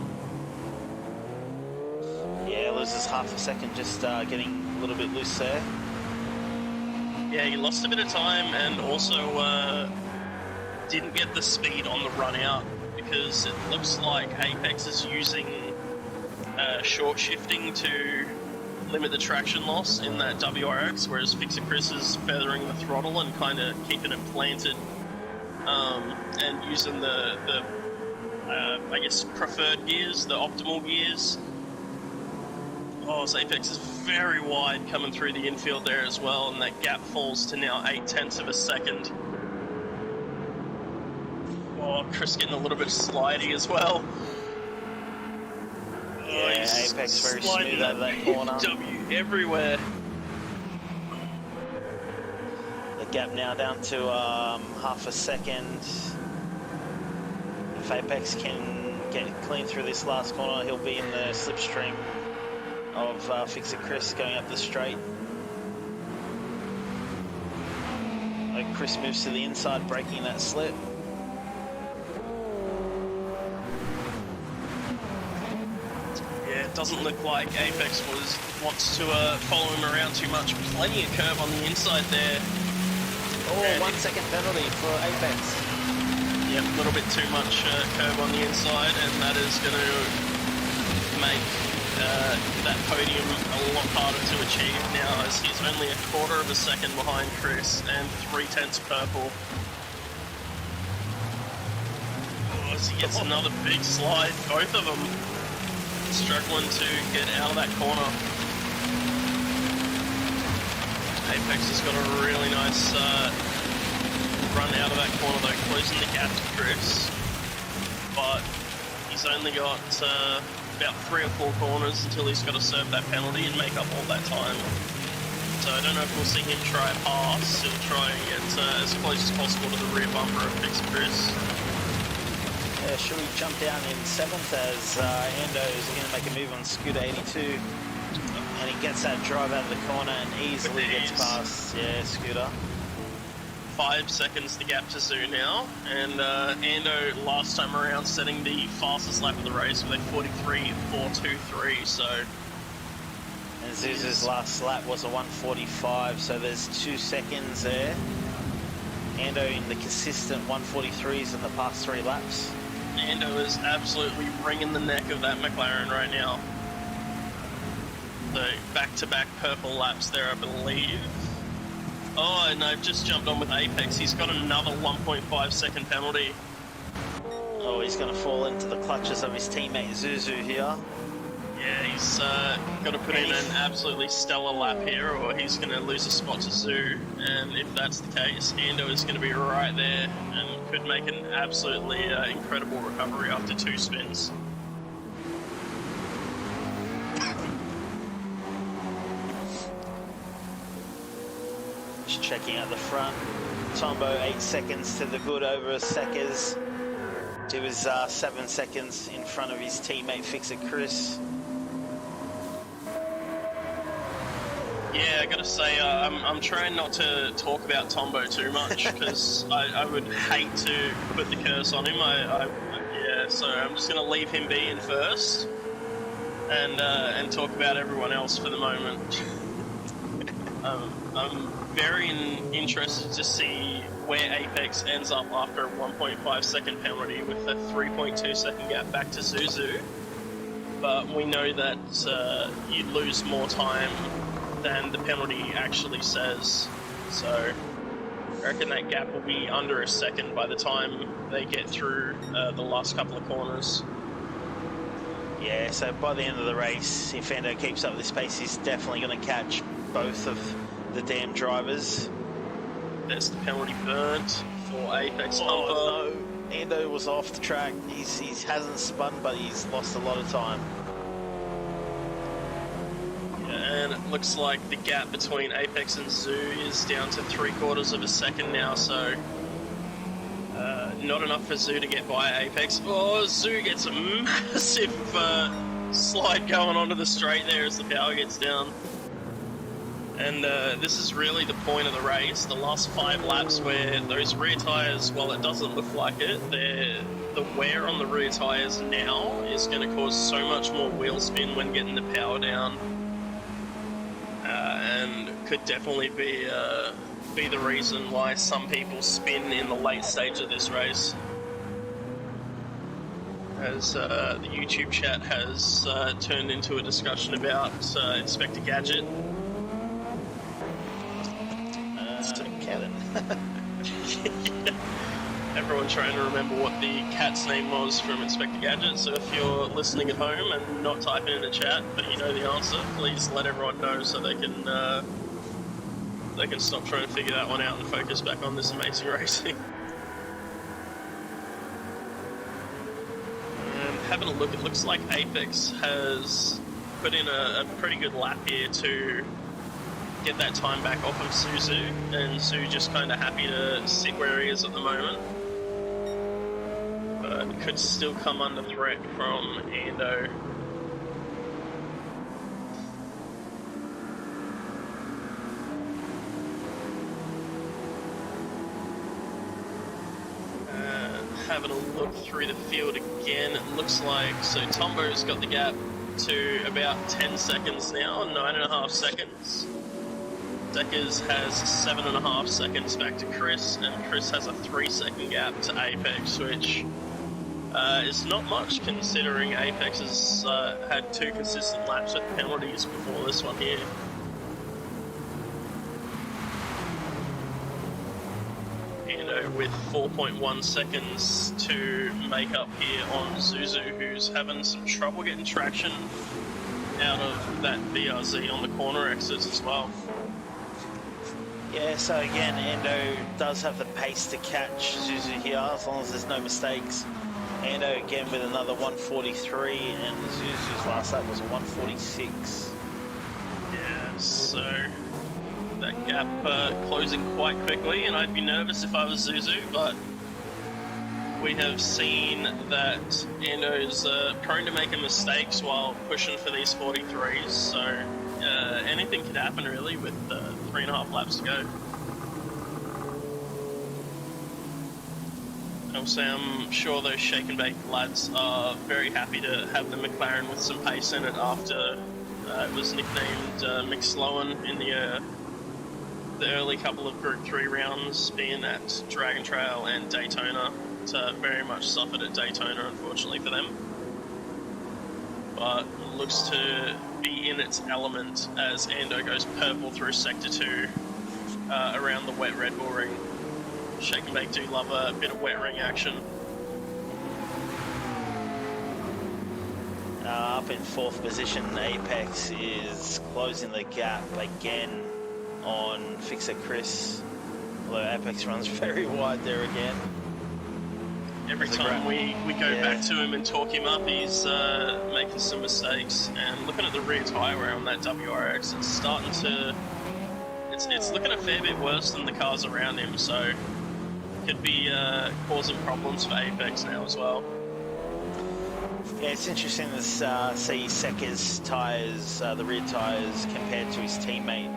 Yeah, loses half a second, just getting a little bit loose there. Yeah, he lost a bit of time and also didn't get the speed on the run out because it looks like Apex is using short shifting to limit the traction loss in that WRX, whereas Fixer Chris is feathering the throttle and kind of keeping it planted and using the I guess preferred gears, the optimal gears. Oh, so Apex is very wide coming through the infield there as well, and that gap falls to now 0.8 of a second. Oh, Chris getting a little bit slidey as well. Yeah, Apex very smooth over that corner. W everywhere. The gap now down to half a second. If Apex can get clean through this last corner, he'll be in the slipstream of Fixer Chris going up the straight. Chris moves to the inside, breaking that slip. Yeah, it doesn't look like Apex wants to follow him around too much. Plenty of curve on the inside there. Oh, and 1 second penalty for Apex. Yep, a little bit too much curve on the inside, and that is going to make that podium a lot harder to achieve now, as he's only a quarter of a second behind Chris and 0.3 purple. Oh, as he gets another big slide, both of them struggling to get out of that corner. Apex has got a really nice run out of that corner though, closing the gap to Chris, but he's only got about 3 or 4 corners until he's got to serve that penalty and make up all that time. So I don't know if we'll see him try a pass. He'll try and get as close as possible to the rear bumper of Fix Chris. Yeah, should we jump down in 7th as Ando is going to make a move on Scooter 82. And he gets that drive out of the corner and easily gets past, Scooter. 5 seconds the gap to Zoo now, and Ando last time around setting the fastest lap of the race with a 43.423, so... And Zuzu's last lap was a 1:45, so there's 2 seconds there. Ando in the consistent 1:43s in the past 3 laps. Ando is absolutely wringing the neck of that McLaren right now. So back-to-back purple laps there, I believe. Oh, and I've just jumped on with Apex. He's got another 1.5 second penalty. Oh, he's going to fall into the clutches of his teammate Zuzu here. Yeah, he's got to put in an absolutely stellar lap here, or he's going to lose a spot to Zoo. And if that's the case, Ando is going to be right there and could make an absolutely incredible recovery after 2 spins. Just checking out the front. Tombo 8 seconds to the good over Seckers. He was 7 seconds in front of his teammate Fixer Chris. Yeah, I gotta say, I'm trying not to talk about Tombo too much because I would hate to put the curse on him. Yeah, so I'm just gonna leave him be in first and talk about everyone else for the moment. I'm very interested to see where Apex ends up after a 1.5 second penalty with a 3.2 second gap back to Zuzu. But we know that you lose more time than the penalty actually says. So I reckon that gap will be under a second by the time they get through the last couple of corners. Yeah, so by the end of the race, if Ando keeps up this pace, he's definitely going to catch both of the damn drivers. There's the penalty burnt for Apex Humper. Oh no, Ando was off the track. He hasn't spun, but he's lost a lot of time. And it looks like the gap between Apex and Zoo is down to 3/4 of a second now, so not enough for Zoo to get by Apex. Oh, Zoo gets a massive slide going onto the straight there as the power gets down. And this is really the point of the race, the last 5 laps where those rear tyres, while it doesn't look like it, the wear on the rear tyres now is going to cause so much more wheel spin when getting the power down. And could definitely be the reason why some people spin in the late stage of this race. As the YouTube chat has turned into a discussion about Inspector Gadget. Kevin. Yeah. Everyone trying to remember what the cat's name was from Inspector Gadget, so if you're listening at home and not typing in the chat, but you know the answer, please let everyone know so they can stop trying to figure that one out and focus back on this amazing racing. And having a look, it looks like Apex has put in a pretty good lap here to get that time back off of Suzu, and Su just kind of happy to sit where he is at the moment. But could still come under threat from Ando. Having a look through the field again, it looks like, so Tombo's got the gap to about 10 seconds now, 9.5 seconds. Deckers has 7.5 seconds back to Chris, and Chris has a 3-second gap to Apex, which is not much considering Apex has had 2 consistent laps with penalties before this one here. And with 4.1 seconds to make up here on Zuzu, who's having some trouble getting traction out of that BRZ on the corner exits as well. Yeah, so again, Ando does have the pace to catch Zuzu here, as long as there's no mistakes. Ando again with another 1:43, and Zuzu's last lap was a 1:46. Yeah, so that gap closing quite quickly, and I'd be nervous if I was Zuzu, but we have seen that Ando's prone to making mistakes while pushing for these 43s, so anything could happen really with 3.5 laps to go. Obviously, I'm sure those shake and bake lads are very happy to have the McLaren with some pace in it after it was nicknamed McSlowan in the early couple of Group 3 rounds, being at Dragon Trail and Daytona. It very much suffered at Daytona, unfortunately for them. But it looks to be in its element as Ando goes purple through Sector 2 around the wet Red Bull ring. Shake and Bake do love a bit of wet ring action. Up in 4th position, Apex is closing the gap again on Fixer Chris. Although Apex runs very wide there again. Every time we go back to him and talk him up, he's making some mistakes. And looking at the rear tyre wear on that WRX, it's starting to... It's looking a fair bit worse than the cars around him, so... could be causing problems for Apex now as well. Yeah, it's interesting to see Seca's tyres, the rear tyres, compared to his teammate.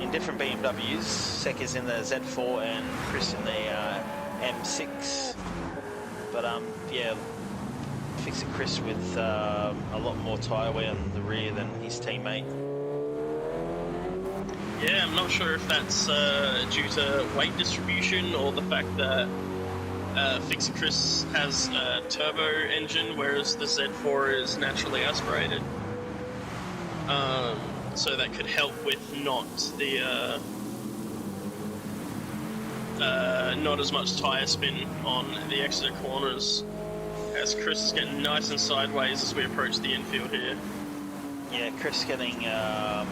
In different BMWs, Seca's in the Z4 and Chris in the M6. But yeah, Fixer Chris with a lot more tyre wear on the rear than his teammate. Yeah, I'm not sure if that's due to weight distribution or the fact that Fixer Chris has a turbo engine, whereas the Z4 is naturally aspirated. So that could help with not as much tyre spin on the exit corners, as Chris is getting nice and sideways as we approach the infield here. Yeah, Chris getting a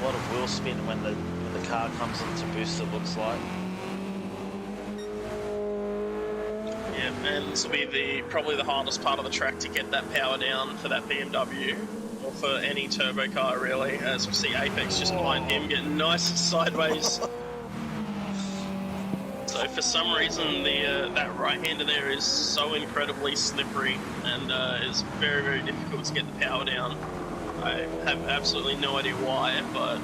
lot of wheel spin when the car comes into boost, it looks like. Yeah, and this will be probably the hardest part of the track to get that power down for that BMW, or for any turbo car really, as we see Apex just behind him getting nice and sideways. So for some reason that right-hander there is so incredibly slippery and is very, very difficult to get the power down. I have absolutely no idea why, but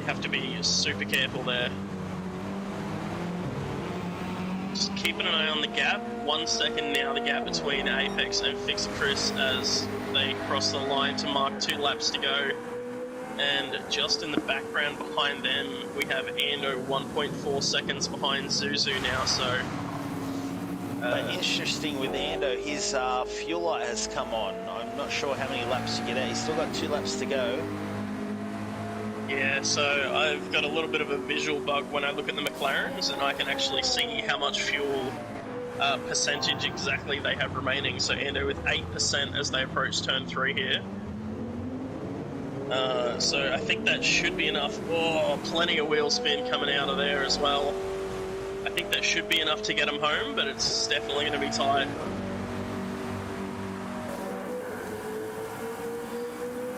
you have to be super careful there. Just keeping an eye on the gap. 1 second now, the gap between Apex and Fixer Chris as they cross the line to mark 2 laps to go. And just in the background behind them, we have Ando 1.4 seconds behind Zuzu now, so... But interesting with Ando, his fuel light has come on. I'm not sure how many laps to get out. He's still got 2 laps to go. Yeah, so I've got a little bit of a visual bug when I look at the McLarens, and I can actually see how much fuel percentage exactly they have remaining. So Ando with 8% as they approach turn 3 here. So I think that should be enough. Oh, plenty of wheel spin coming out of there as well. I think that should be enough to get him home, but it's definitely going to be tight.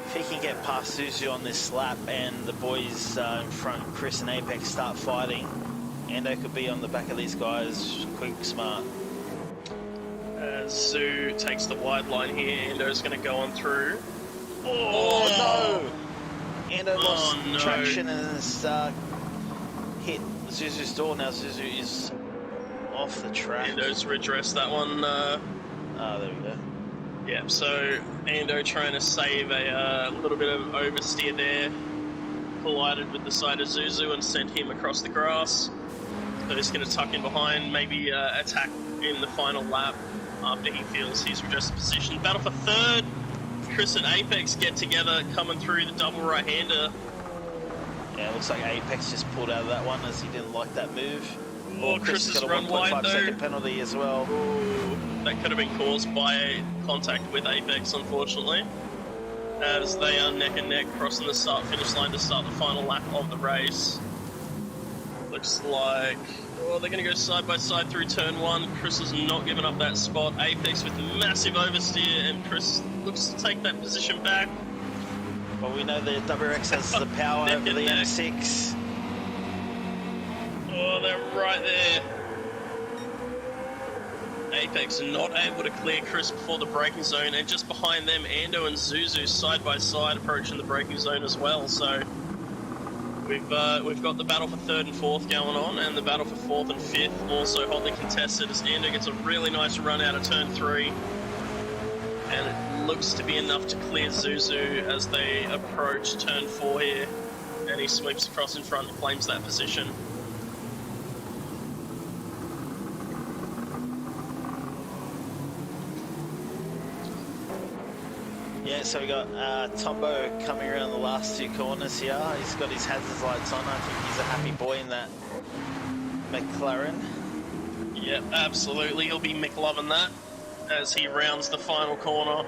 If he can get past Suzu on this lap and the boys in front, Chris and Apex, start fighting, Ando could be on the back of these guys quick, smart. Zoo takes the wide line here. Ando's going to go on through. Oh no! Ando lost traction and has hit Zuzu's door. Now Zuzu is off the track. Ando's redressed that one. There we go. Yeah, so Ando trying to save a little bit of oversteer there. Collided with the side of Zuzu and sent him across the grass. So he's going to tuck in behind, maybe attack in the final lap after he feels he's redressed the position. Battle for third. Chris and Apex get together, coming through the double right-hander. Yeah, it looks like Apex just pulled out of that one as he didn't like that move. Oh, Chris has got a 1.5 second penalty as well. Ooh, that could have been caused by contact with Apex, unfortunately. As they are neck and neck crossing the start-finish line to start the final lap of the race. Looks like... oh, they're going to go side by side through turn 1. Chris has not given up that spot. Apex with massive oversteer, and Chris looks to take that position back. Well, we know the WRX has the power Neck over and the neck. M6. Oh, they're right there. Apex not able to clear Chris before the braking zone, and just behind them, Ando and Zuzu side by side approaching the braking zone as well. So we've got the battle for third and fourth going on, and the battle for fourth and fifth also hotly contested as Ando gets a really nice run out of turn 3, and it looks to be enough to clear Zuzu as they approach turn 4 here, and he sweeps across in front and claims that position. Yeah, so we got Tombo coming around the last 2 corners here. He's got his hazard lights on. I think he's a happy boy in that McLaren. Yep, absolutely. He'll be McLovin' that as he rounds the final corner.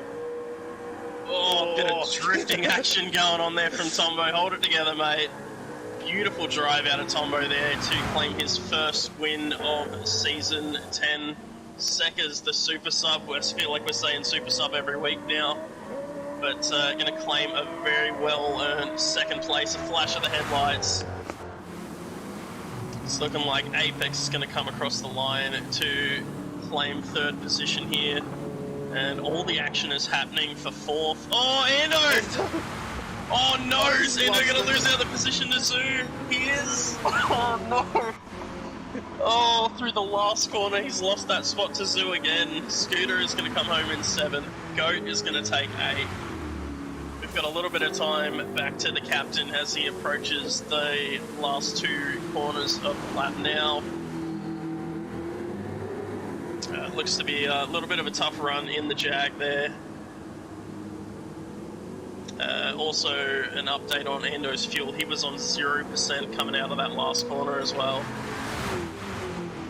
Oh, bit of drifting action going on there from Tombo. Hold it together, mate. Beautiful drive out of Tombo there to claim his first win of season 10. Seckers, the super sub. I feel like we're saying super sub every week now. But going to claim a very well-earned second place, a flash of the headlights. It's looking like Apex is going to come across the line to claim third position here. And all the action is happening for fourth. Oh, Ando! Oh no, is Ando going to lose out the position to Zoo? He is! Oh no! Oh, through the last corner, he's lost that spot to Zoo again. Scooter is going to come home in 7th. Goat is going to take 8th. We've got a little bit of time back to the captain as he approaches the last 2 corners of the lap now. Looks to be a little bit of a tough run in the Jag there. Also, an update on Ando's fuel. He was on 0% coming out of that last corner as well.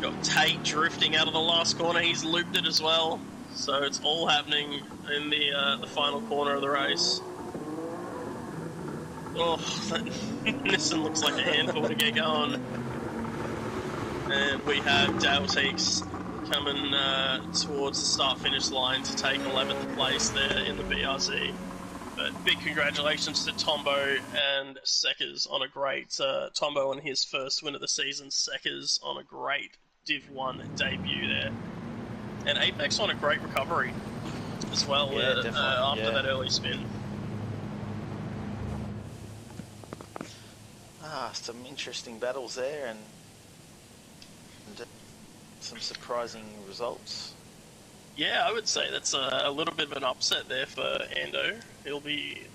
Got Tate drifting out of the last corner. He's looped it as well. So it's all happening in the final corner of the race. Oh, that Nissan looks like a handful to get going. And we have Dale Teeks coming towards the start-finish line to take 11th place there in the BRZ. But big congratulations to Tombo and Seckers on a great... Tombo on his first win of the season, Seckers on a great Div 1 debut there. And Apex on a great recovery as well after that early spin. Some interesting battles there and some surprising results. Yeah, I would say that's a little bit of an upset there for Ando. He'll be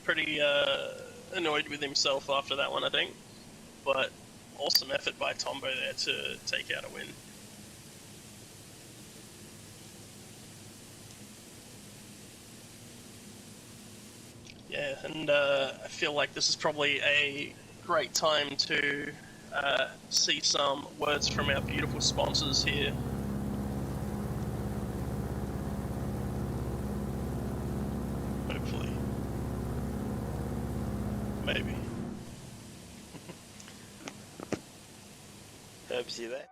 pretty annoyed with himself after that one, I think. But awesome effort by Tombo there to take out a win. Yeah, and I feel like this is probably a great time to see some words from our beautiful sponsors here. Hopefully. Maybe. Herbs, you there?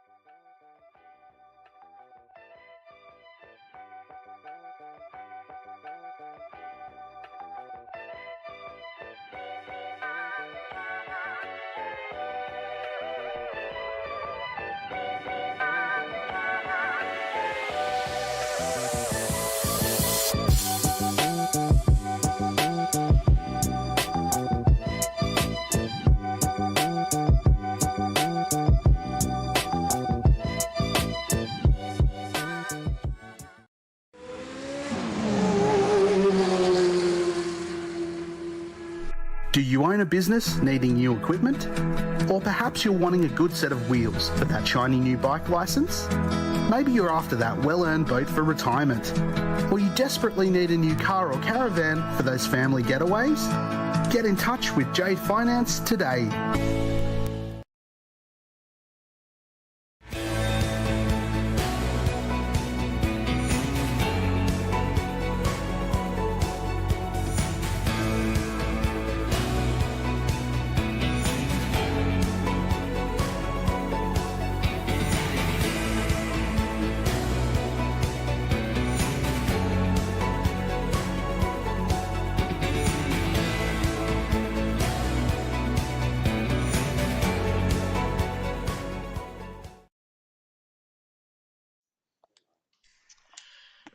Do you own a business needing new equipment? Or perhaps you're wanting a good set of wheels for that shiny new bike license? Maybe you're after that well-earned boat for retirement. Or you desperately need a new car or caravan for those family getaways? Get in touch with Jade Finance today.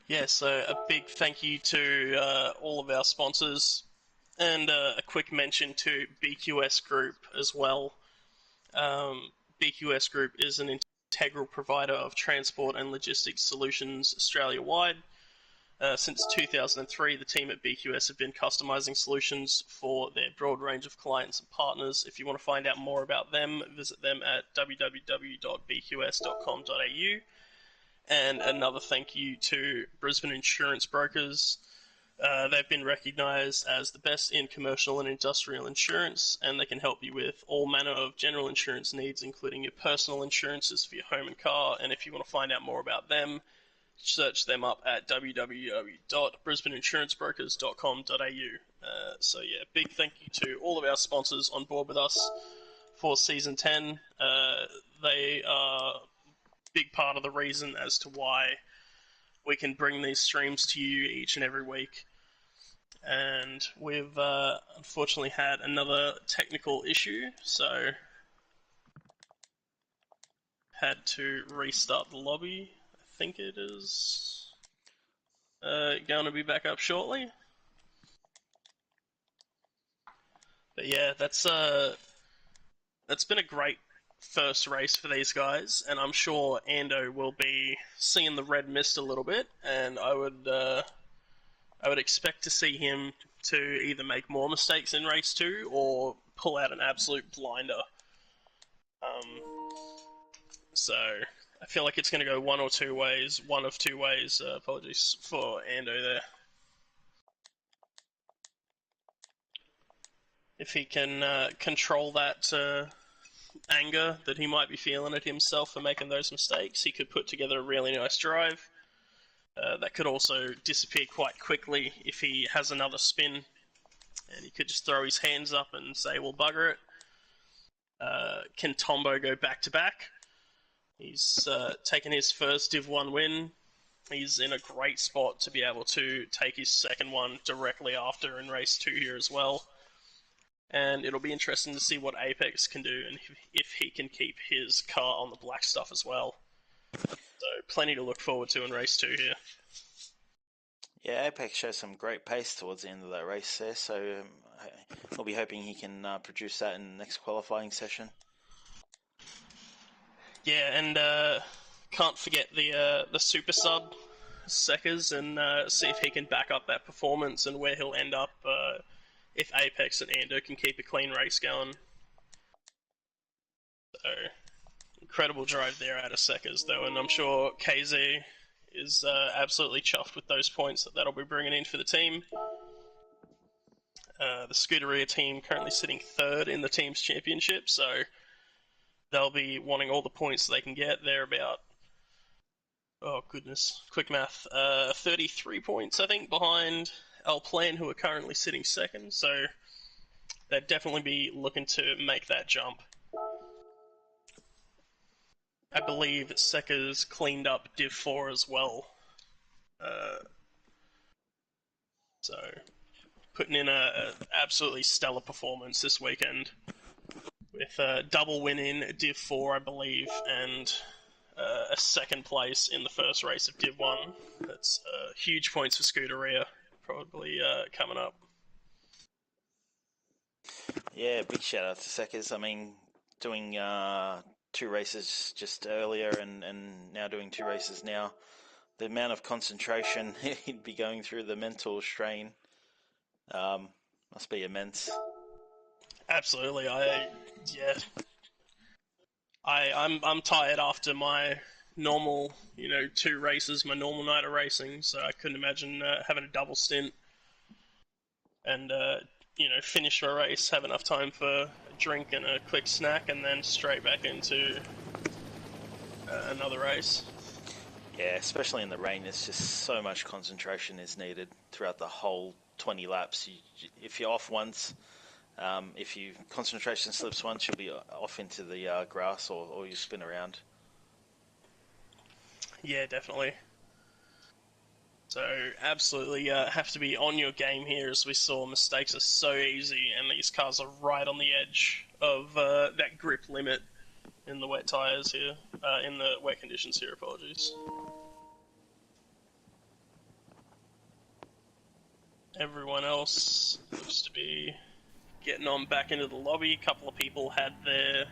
Yeah, so a big thank you to all of our sponsors, and a quick mention to BQS Group as well. BQS Group is an integral provider of transport and logistics solutions Australia-wide. Since 2003, the team at BQS have been customizing solutions for their broad range of clients and partners. If you want to find out more about them, visit them at www.bqs.com.au. And another thank you to Brisbane Insurance Brokers. They've been recognised as the best in commercial and industrial insurance, and they can help you with all manner of general insurance needs, including your personal insurances for your home and car. And if you want to find out more about them, search them up at www.brisbaneinsurancebrokers.com.au. So yeah, big thank you to all of our sponsors on board with us for Season 10. They are a big part of the reason as to why we can bring these streams to you each and every week. And we've unfortunately had another technical issue, so had to restart the lobby. I think it is going to be back up shortly. But yeah, that's been a great first race for these guys, and I'm sure Ando will be seeing the red mist a little bit, and I would expect to see him to either make more mistakes in race 2 or pull out an absolute blinder. So I feel like it's going to go one of two ways. Apologies for Ando there. If he can control that anger that he might be feeling at himself for making those mistakes, he could put together a really nice drive. That could also disappear quite quickly if he has another spin, and he could just throw his hands up and say, well, bugger it. Can Tombo go back-to-back? He's taken his first Div 1 win. He's in a great spot to be able to take his second one directly after in race 2 here as well. And it'll be interesting to see what Apex can do and if he can keep his car on the black stuff as well. So plenty to look forward to in race 2 here. Yeah, Apex shows some great pace towards the end of that race there, so we'll be hoping he can produce that in the next qualifying session. Yeah, and can't forget the super sub Seckers, and see if he can back up that performance and where he'll end up if Apex and Ando can keep a clean race going. So incredible drive there out of Seckers though, and I'm sure KZ is absolutely chuffed with those points that'll be bringing in for the team. The Scuderia team currently sitting third in the team's championship, so they'll be wanting all the points they can get. They're about, oh goodness, quick math, 33 points I think behind Alplan, who are currently sitting second, so they'd definitely be looking to make that jump. I believe Seckers cleaned up Div 4 as well. So putting in a absolutely stellar performance this weekend with a double win in Div 4, I believe, and a second place in the first race of Div 1. That's huge points for Scuderia probably coming up. Yeah, big shout out to Seckers. I mean, doing 2 races just earlier and now doing 2 races now. The amount of concentration he'd be going through, the mental strain, must be immense. Absolutely, I'm tired after my normal, 2 races, my normal night of racing, so I couldn't imagine having a double stint and, finish my race, have enough time for a drink and a quick snack, and then straight back into another race. Yeah, especially in the rain, it's just so much concentration is needed throughout the whole 20 laps. If you're off once, if you concentration slips once, you'll be off into the grass or you spin around. Yeah, definitely. So absolutely have to be on your game here, as we saw mistakes are so easy and these cars are right on the edge of that grip limit in the wet tyres here, in the wet conditions here, apologies. Everyone else looks to be getting on back into the lobby. A couple of people had their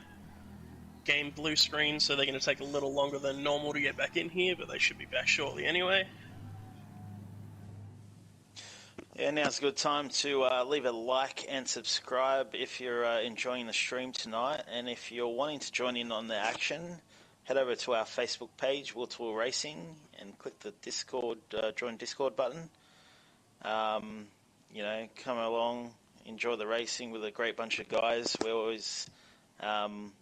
game blue screen, so they're going to take a little longer than normal to get back in here, but they should be back shortly anyway. Yeah, now's a good time to leave a like and subscribe if you're enjoying the stream tonight. And if you're wanting to join in on the action, head over to our Facebook page, W2W Racing, and click the Discord, join Discord button. Come along, enjoy the racing with a great bunch of guys. We always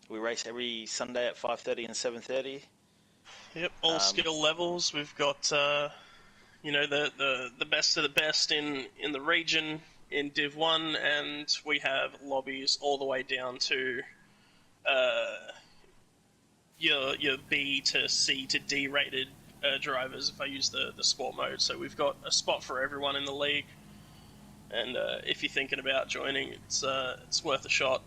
we race every Sunday at 5:30 and 7:30. Yep, all skill levels. We've got the best of the best in the region in Div 1, and we have lobbies all the way down to your B to C to D rated drivers if I use the sport mode. So we've got a spot for everyone in the league, and if you're thinking about joining, it's worth a shot.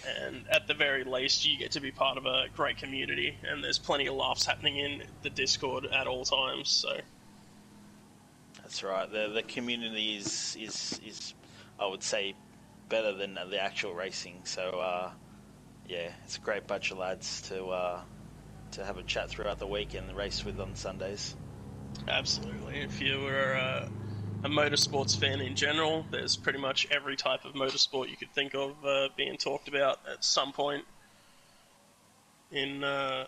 And at the very least, you get to be part of a great community, and there's plenty of laughs happening in the Discord at all times. So that's right. The community is I would say better than the actual racing. So yeah, it's a great bunch of lads to have a chat throughout the week and race with on Sundays. Absolutely. If you were a motorsports fan in general, there's pretty much every type of motorsport you could think of being talked about at some point in the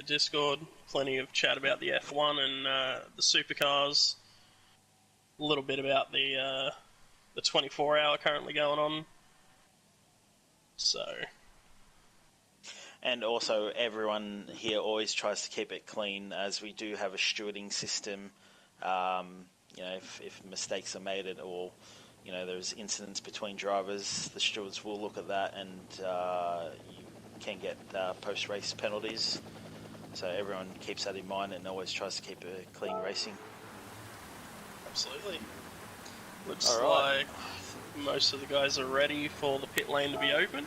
Discord. Plenty of chat about the F1 and the supercars. A little bit about the 24-hour currently going on. So. And also, everyone here always tries to keep it clean, as we do have a stewarding system. If mistakes are made or there's incidents between drivers, the stewards will look at that, and you can get post-race penalties. So everyone keeps that in mind and always tries to keep a clean racing. Absolutely. Looks like most of the guys are ready for the pit lane to be open.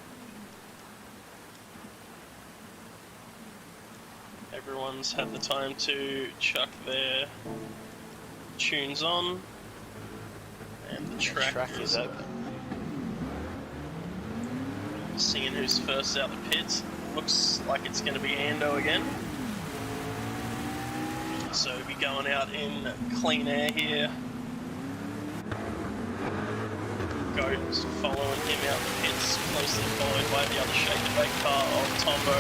Everyone's had the time to chuck their tunes on, and the track is open. Seeing who's first out the pits, looks like it's going to be Ando again. So we'll be going out in clean air here. Goat's following him out the pits, closely followed by the other shake and bake car of Tombo.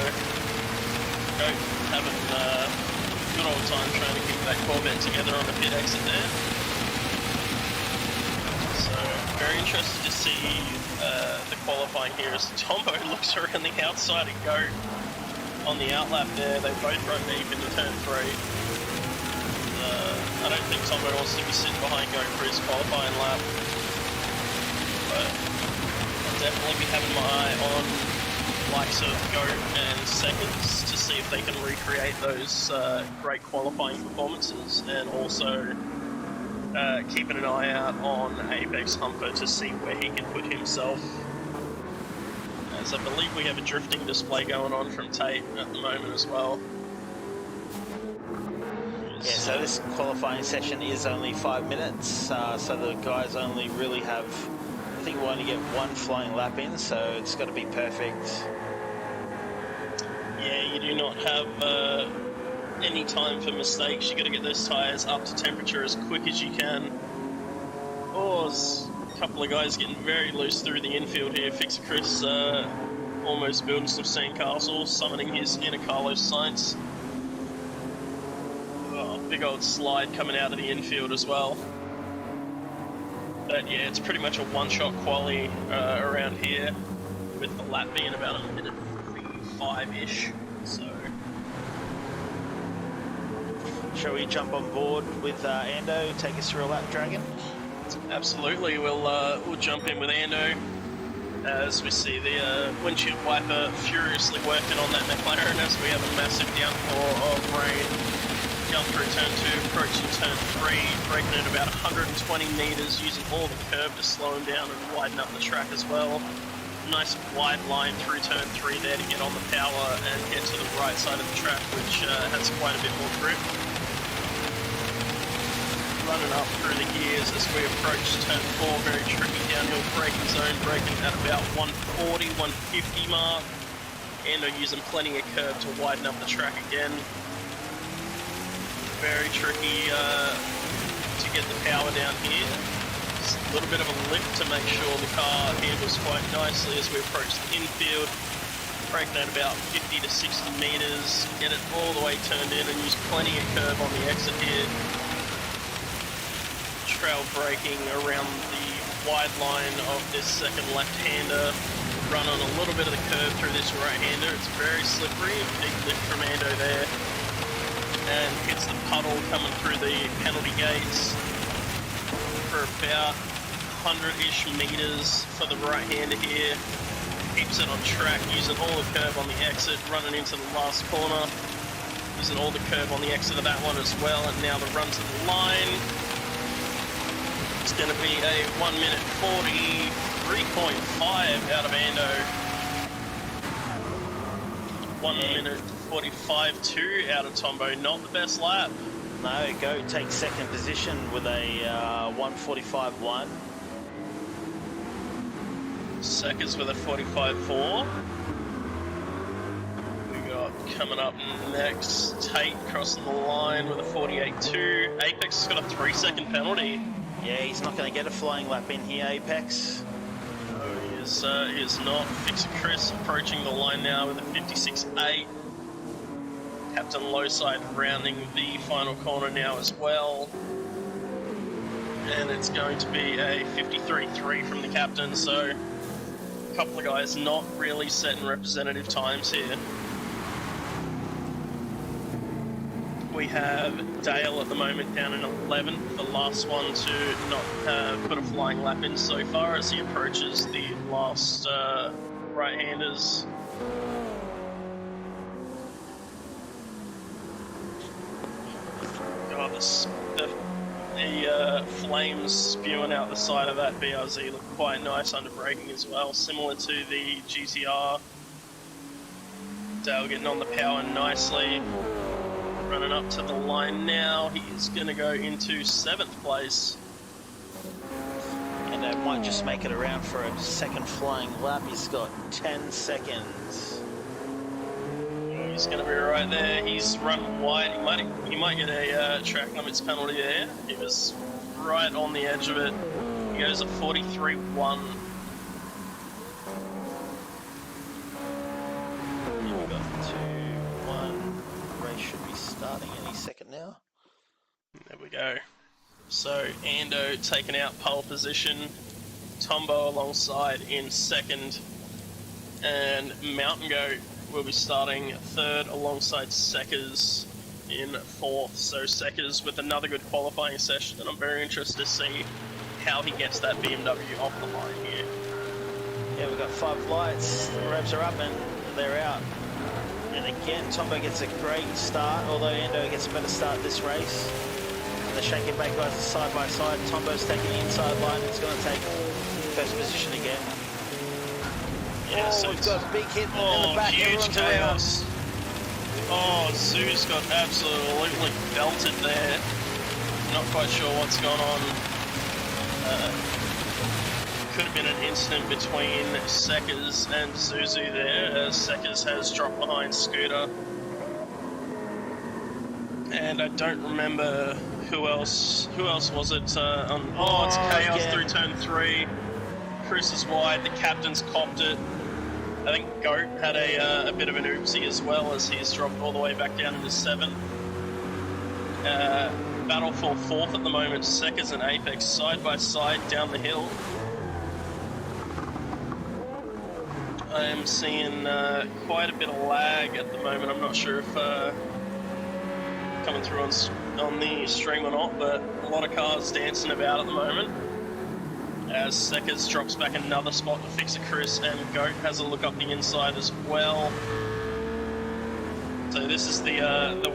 Goat having a good old time trying to keep that Corvette together on the pit exit there. So very interested to see the qualifying here as Tombo looks around the outside of Goat on the outlap there. They both run deep into turn 3. I don't think Tombo wants to be sitting behind Goat for his qualifying lap. But I'll definitely be having my eye on likes of Goat and Seconds to see if they can recreate those great qualifying performances, and also keeping an eye out on Apex Humper to see where he can put himself, as I believe we have a drifting display going on from Tate at the moment as well. Yeah, so this qualifying session is only 5 minutes, so the guys only really have, I think we only get one flying lap in, so it's got to be perfect. Yeah, you do not have any time for mistakes. You got to get those tyres up to temperature as quick as you can. Oh, there's a couple of guys getting very loose through the infield here. Fixer Chris almost building some sandcastles, summoning his inner Carlos Sainz. Oh, big old slide coming out of the infield as well. But yeah, it's pretty much a one-shot quali around here, with the lap being about a minute 45-ish, so. Shall we jump on board with Ando, take us through a lap, Dragon? Absolutely, we'll jump in with Ando as we see the windshield wiper furiously working on that McLaren as we have a massive downpour of rain. Jump through turn 2, approaching turn 3, braking at about 120 meters, using all the curb to slow him down and widen up the track as well. Nice wide line through turn 3 there to get on the power and get to the right side of the track, which has quite a bit more grip. running up through the gears as we approach turn 4, very tricky downhill braking zone, braking at about 140, 150 mark. And are using plenty of curb to widen up the track again. Very tricky to get the power down here. Just a little bit of a lift to make sure the car handles quite nicely as we approach the infield. Braking at about 50 to 60 metres, get it all the way turned in and use plenty of curb on the exit here. Trail braking around the wide line of this second left-hander. Run on a little bit of the curve through this right-hander. It's very slippery, a big lift from Ando there. And hits the puddle coming through the penalty gates for about 100-ish metres for the right-hander here. Keeps it on track, using all the curb on the exit, running into the last corner. Using all the curb on the exit of that one as well. And now the run to the line. It's going to be a 1 minute 43.5 out of Ando. 1 minute 45.2 out of Tombo. Not the best lap. No, Goat takes second position with a 1:45.1. Seconds with a 45.4. We got coming up next Tate crossing the line with a 48.2. Apex has got a 3-second penalty. Yeah, he's not going to get a flying lap in here, Apex. No, he is not. Fixer Chris approaching the line now with a 56.8. Captain Lowside rounding the final corner now as well. And it's going to be a 53.3 from the captain, so a couple of guys not really setting representative times here. We have Dale at the moment down in 11th, the last one to not put a flying lap in so far as he approaches the last right-handers. God, the flames spewing out the side of that BRZ look quite nice under braking as well, similar to the GTR. Dale getting on the power nicely. Running up to the line now, he's going to go into 7th place. And might just make it around for a second flying lap. He's got 10 seconds. He's going to be right there. He's run wide. He might get a track limits penalty there. He was right on the edge of it. He goes at 43.1. We've got 2-1. Race should be starting any second now. There we go. So Ando taking out pole position. Tombo alongside in second. And Mountain Goat will be starting third alongside Seckers in 4th. So Seckers with another good qualifying session, and I'm very interested to see how he gets that BMW off the line here. Yeah, we've got 5 lights, the revs are up and they're out. And again, Tombo gets a great start, although Ando gets a better start this race. And the Shake and Bake guys are side by side. Tombo's taking the inside line, it's going to take first position again. Yeah, oh, so we've got a big hit in the back. Huge Everyone's chaos. around. Oh, Zoo's got absolutely belted there. Not quite sure what's gone on. Could have been an incident between Seckers and Zuzu there, as Seckers has dropped behind Scooter. And I don't remember who else was it on. It's chaos again. through turn 3. Chris is wide, the captain's copped it. I think Goat had a bit of an oopsie as well, as he's dropped all the way back down into 7th. Battle for 4th at the moment, Seckers and Apex side by side down the hill. I am seeing quite a bit of lag at the moment. I'm not sure if coming through on the stream or not, but a lot of cars dancing about at the moment. As Seckers drops back another spot to fix a Chris, and Goat has a look up the inside as well. So this is the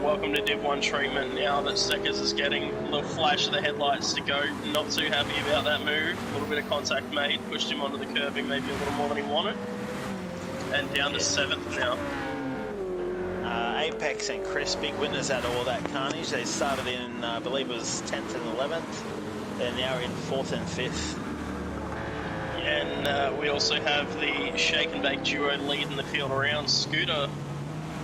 welcome to Div 1 treatment now that Seckers is getting. A little flash of the headlights to Goat. Not too happy about that move. A little bit of contact made, pushed him onto the curbing maybe a little more than he wanted. And down to 7th now. Apex and Chris, big winners out of all that carnage. They started in, I believe it was 10th and 11th. They're now in 4th and 5th. And we also have the Shake and Bake duo leading the field around. Scooter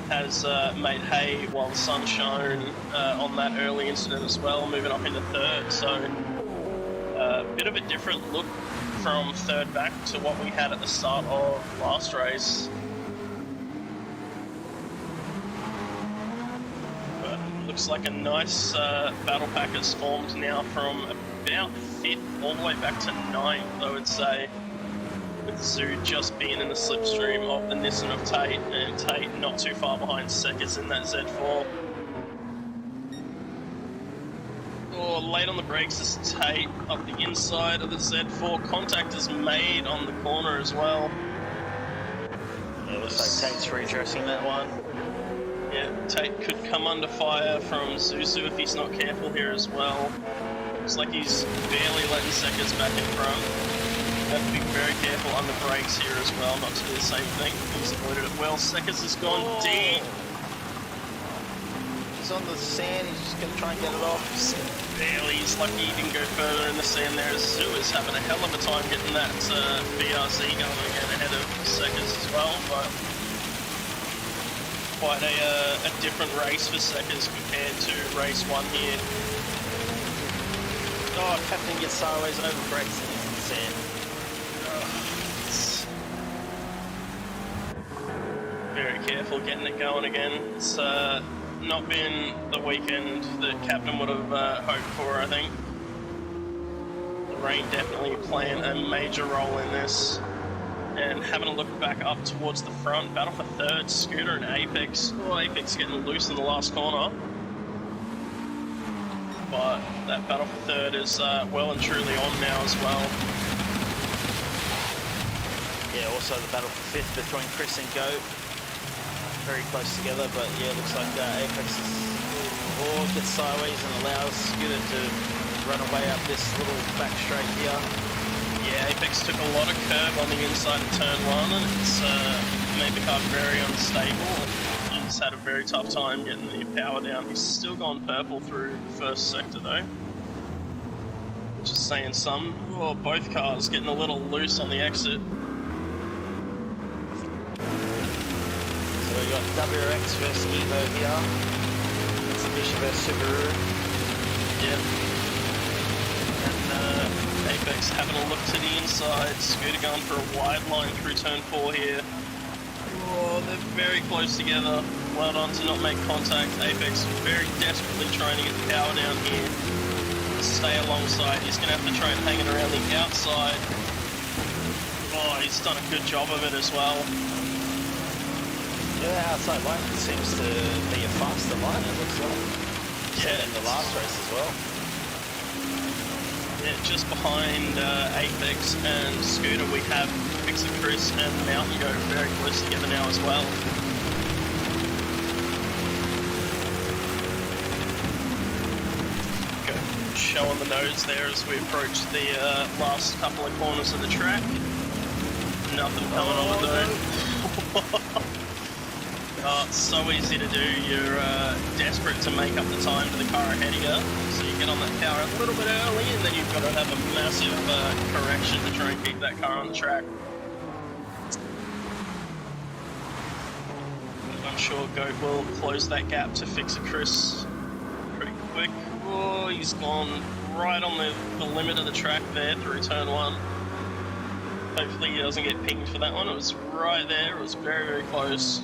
has made hay while the sun shone on that early incident as well, moving up into 3rd. So a bit of a different look from 3rd back to what we had at the start of last race. But it looks like a nice battle pack has formed now from about 5th all the way back to 9th, I would say, with Zoo just being in the slipstream of the Nissan of Tate, and Tate not too far behind Seckers in that Z4. Oh, late on the brakes is Tate up the inside of the Z4. Contact is made on the corner as well. Yeah, looks like Tate's redressing that one. Yeah, Tate could come under fire from Zuzu if he's not careful here as well. Looks like he's barely letting Seckers back in front. Have to be very careful on the brakes here as well, not to do the same thing. He's avoided it well. Seckers has gone deep. He's on the sand, he's just going to try and get it off. Barely, he's lucky he didn't go further in the sand there. Zoo is having a hell of a time getting that BRZ going again ahead of Seckers as well, but quite a different race for Seckers compared to race 1 here. Oh, Captain gets sideways over brakes and he's in the sand. Very careful getting it going again. It's not been the weekend that Captain would have hoped for, I think. The rain definitely playing a major role in this. And having a look back up towards the front, battle for 3rd, Scooter and Apex. Oh, Apex getting loose in the last corner. But that battle for 3rd is well and truly on now as well. Yeah, also the battle for 5th between Chris and Goat. Very close together, but yeah, looks like Apex gets sideways and allows Scooter to run away up this little back straight here. Yeah, Apex took a lot of curb on the inside of turn 1, and it's made the car very unstable. He's had a very tough time getting the power down. He's still gone purple through the 1st sector though, which is saying some. Oh, both cars getting a little loose on the exit. So we got WRX versus Evo here. Mitsubishi versus Subaru. Yep. And Apex having a look to the inside. Scooter going for a wide line through turn 4 here. Oh, they're very close together. Well done to not make contact. Apex very desperately trying to get the power down here. Stay alongside. He's going to have to try and hang it around the outside. Oh, he's done a good job of it as well. Yeah, outside line seems to be a faster line, it looks like. Yeah, in the last race as well. Yeah, just behind Apex and Scooter, we have Fixer Chris and Mountain Goat very close together now as well. Goat showing the nose there as we approach the last couple of corners of the track. Nothing coming on the though. Oh, it's so easy to do. You're desperate to make up the time to the car ahead of you. So you get on that power a little bit early, and then you've got to have a massive correction to try and keep that car on the track. I'm sure Goat will close that gap to Fixer Chris pretty quick. Oh, he's gone right on the limit of the track there through turn 1. Hopefully he doesn't get pinged for that one. It was right there. It was very, very close.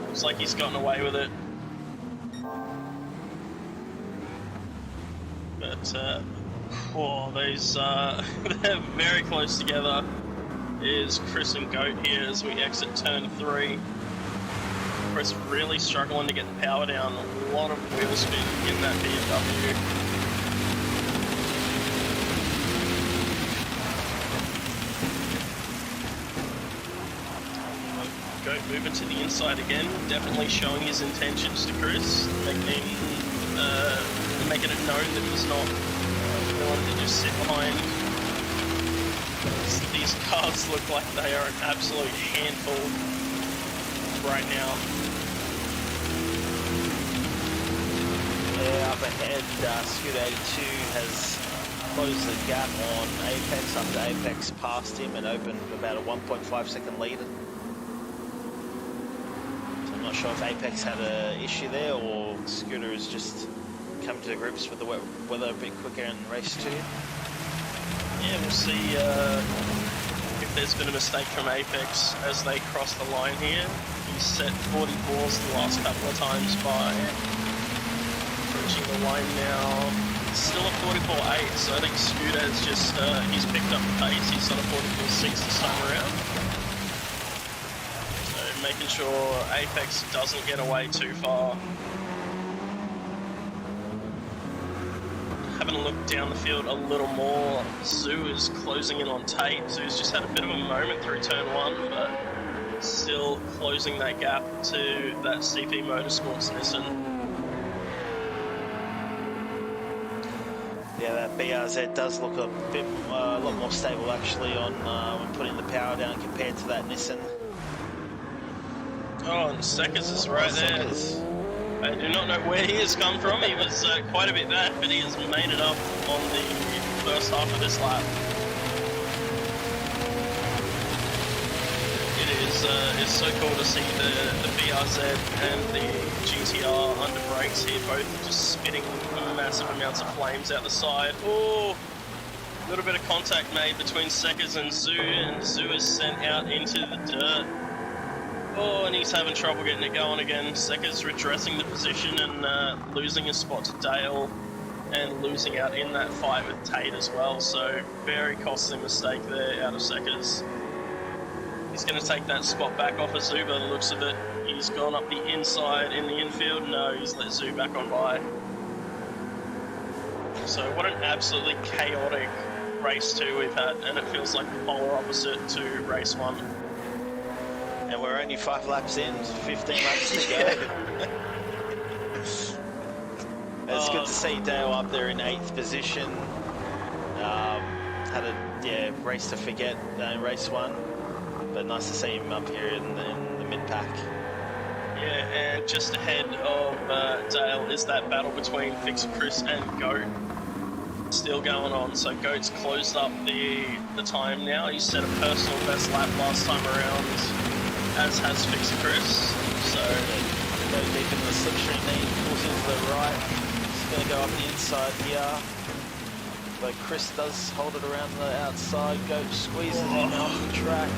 Looks like he's gotten away with it. But, these, they're very close together. Is Chris and Goat here as we exit turn 3. Chris really struggling to get the power down. A lot of wheel spin in that BMW. Goat moving to the inside again, definitely showing his intentions to Chris, making it known that he's not willing to just sit behind. These cars look like they are an absolute handful right now. Yeah, up ahead, Scooter 82 has closed the gap on Apex after Apex passed him and opened about a 1.5 second lead. So I'm not sure if Apex had an issue there or Scooter has just come to grips with the weather a bit quicker in race 2. Yeah, we'll see if there's been a mistake from Apex as they cross the line here. He's set 44s the last couple of times by approaching the line now. Still a 44.8, so I think Scooter's just, he's picked up the pace. He's on a 44.6 this time around. So making sure Apex doesn't get away too far. Having a look down the field a little more, Zoo is closing in on Tate. Zoo's just had a bit of a moment through turn 1, but still closing that gap to that CP Motorsports Nissan. Yeah, that BRZ does look a lot more stable actually on when putting the power down compared to that Nissan. Oh, and Seckers is right there. I do not know where he has come from. He was quite a bit back, but he has made it up on the first half of this lap. It's so cool to see the BRZ and the GTR under brakes here, both just spitting massive amounts of flames out the side. Oh, a little bit of contact made between Seckers and Zoo is sent out into the dirt. Oh, and he's having trouble getting it going again. Seckers redressing the position and losing a spot to Dale and losing out in that fight with Tate as well. So very costly mistake there out of Seckers. He's going to take that spot back off of Zoo by the looks of it. He's gone up the inside in the infield. No, he's let Zoo back on by. So what an absolutely chaotic race 2 we've had, and it feels like the polar opposite to race 1. And we're only 5 laps in, 15 laps to go. It's good to see Dale up there in 8th position. Had a race to forget in race 1, but nice to see him up here in the mid-pack. Yeah, and just ahead of Dale is that battle between Fixer Chris and Goat. Still going on, so Goat's closed up the time now. He set a personal best lap last time around, as has Fixer Chris. So go deep into the slipstream there, he pulls into the right. He's going to go up the inside here. But Chris does hold it around the outside. Goat squeezes him off the track.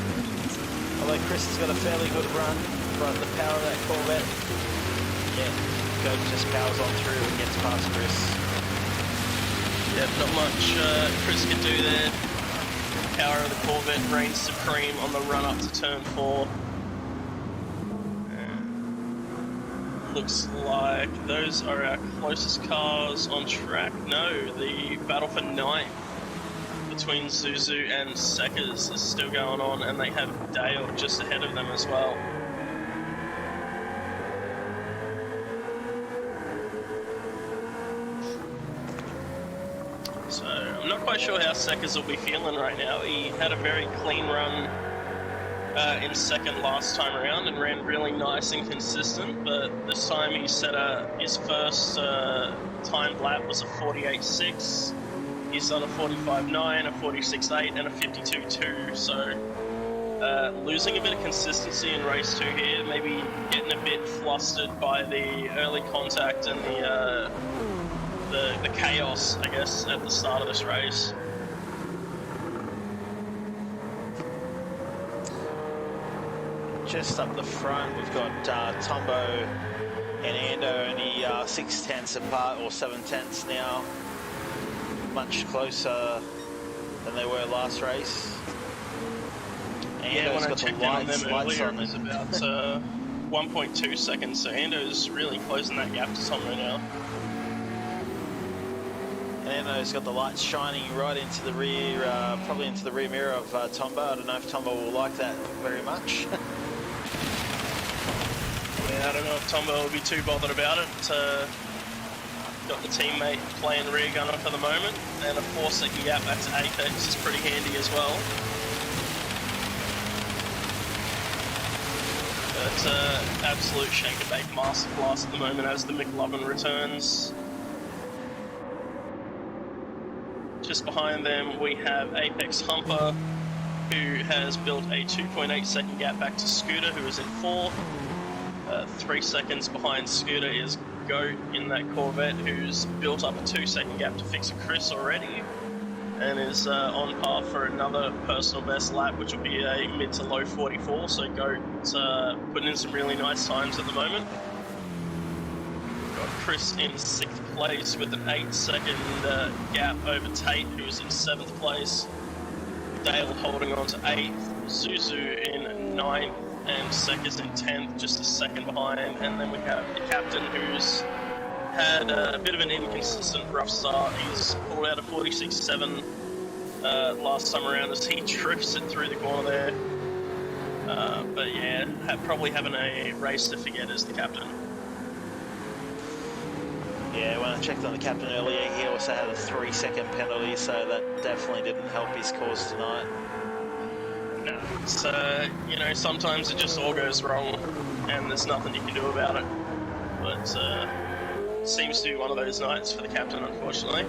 Although Chris has got a fairly good run, but the power of that Corvette, yeah, Goat just powers on through and gets past Chris. Yeah, not much Chris can do there. Power of the Corvette reigns supreme on the run up to turn 4. Looks like those are our closest cars on track. No, the battle for 9th between Zuzu and Seckers is still going on, and they have Dale just ahead of them as well. So I'm not quite sure how Seckers will be feeling right now. He had a very clean run in 2nd last time around and ran really nice and consistent, but this time he set his first timed lap was a 48.6. He's done a 45.9, a 46.8 and a 52.2, so losing a bit of consistency in race 2 here, maybe getting a bit flustered by the early contact and the chaos, I guess, at the start of this race. Just up the front, we've got Tombo and Ando only 6/10 apart, or 7/10 now. Much closer than they were last race. Yeah, when I got checked the in on them lights earlier, on it was about 1.2 seconds, so Ando's really closing that gap to Tombo now. And Ando's got the lights shining right into the rear, probably into the rear mirror of Tombo. I don't know if Tombo will like that very much. Yeah, I don't know if Tombo will be too bothered about it. Got the teammate playing rear gunner for the moment, and a 4-second gap back to Apex is pretty handy as well. But absolute shake and bake masterclass at the moment as the McLovin returns. Just behind them, we have Apex Humper, who has built a 2.8 second gap back to Scooter, who is in 4th. 3 seconds behind Scooter is Goat in that Corvette, who's built up a 2-second gap to fix a Chris already, and is on par for another personal best lap, which will be a mid to low 44. So Goat's putting in some really nice times at the moment. Got Chris in 6th place with an 8-second gap over Tate, who is in 7th place. Dale holding on to 8th, Zuzu in 9th, and Sekers in 10th, just a second behind. And then we have the captain, who's had a bit of an inconsistent rough start. He's pulled out a 46.7 last time around as he drifts it through the corner there. But yeah, probably having a race to forget as the captain. Yeah, when I checked on the captain earlier, he also had a 3-second penalty, so that definitely didn't help his cause tonight. No, it's, you know, sometimes it just all goes wrong and there's nothing you can do about it. But seems to be one of those nights for the captain, unfortunately.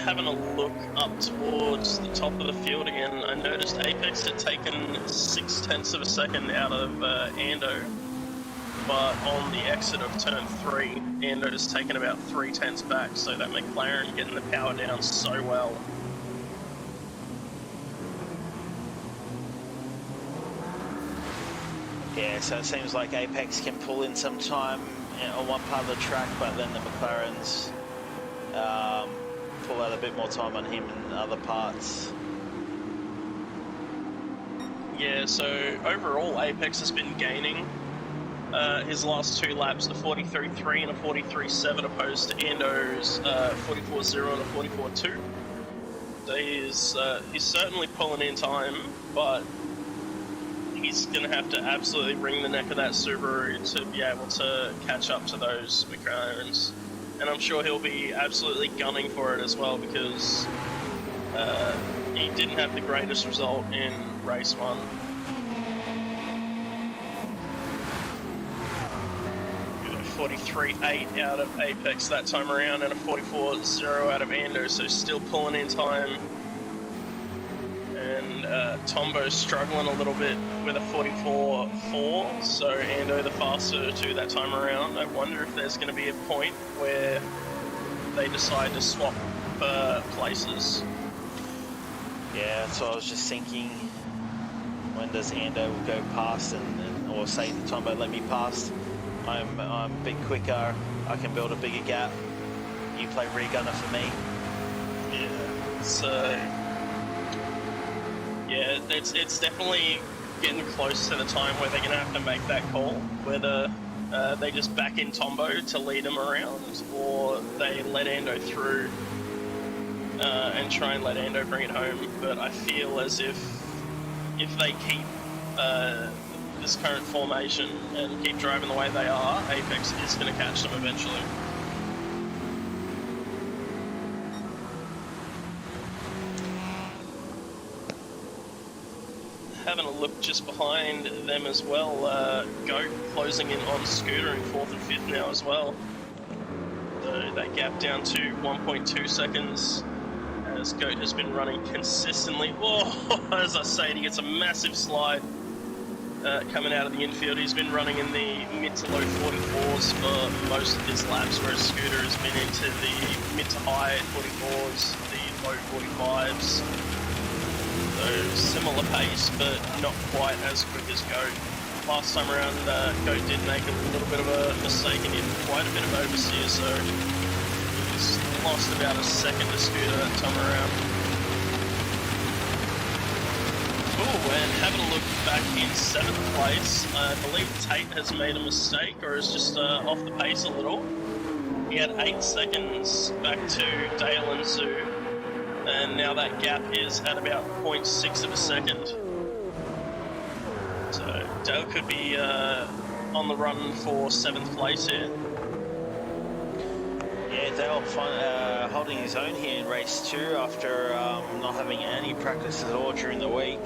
Having a look up towards the top of the field again, I noticed Apex had taken 0.6 of a second out of Ando, but on the exit of turn 3, Ando's taken about 0.3 back, so that McLaren getting the power down so well. Yeah, so it seems like Apex can pull in some time on one part of the track, but then the McLarens pull out a bit more time on him in other parts. Yeah, so overall Apex has been gaining his last 2 laps, a 43.3 and a 43.7, opposed to Ando's 44.0 and a 44.2. So he's certainly pulling in time, but he's going to have to absolutely wring the neck of that Subaru to be able to catch up to those McLarens. And I'm sure he'll be absolutely gunning for it as well, because he didn't have the greatest result in race 1. Got a 43.8 out of Apex that time around and a 44.0 out of Ando, so still pulling in time. And Tombo's struggling a little bit with a 44.4, so Ando the faster 2 that time around. I wonder if there's going to be a point where they decide to swap places. Yeah, that's what I was just thinking. When does Ando go past or say to Tombo, let me past? I'm a bit quicker, I can build a bigger gap. You play rear gunner for me. Yeah, so yeah, it's definitely getting close to the time where they're going to have to make that call, whether they just back in Tombo to lead him around, or they let Ando through and try and let Ando bring it home. But I feel as if they keep this current formation and keep driving the way they are, Apex is going to catch them eventually. Having a look just behind them as well, Goat closing in on Scooter in 4th and 5th now as well. So that gap down to 1.2 seconds as Goat has been running consistently. Whoa, as I say, he gets a massive slide coming out of the infield. He's been running in the mid to low 44s for most of his laps, whereas Scooter has been into the mid to high 44s, the low 45s. So similar pace, but not quite as quick as Goat. Last time around, Goat did make a little bit of a mistake and hit quite a bit of oversteer, so he's lost about a second to Scooter that time around. Oh, and having a look back in 7th place, I believe Tate has made a mistake or is just off the pace a little. He had 8 seconds back to Dale and Zoo, and now that gap is at about 0.6 of a second. So Dale could be on the run for 7th place here. Yeah, Dale holding his own here in race 2 after not having any practice at all during the week.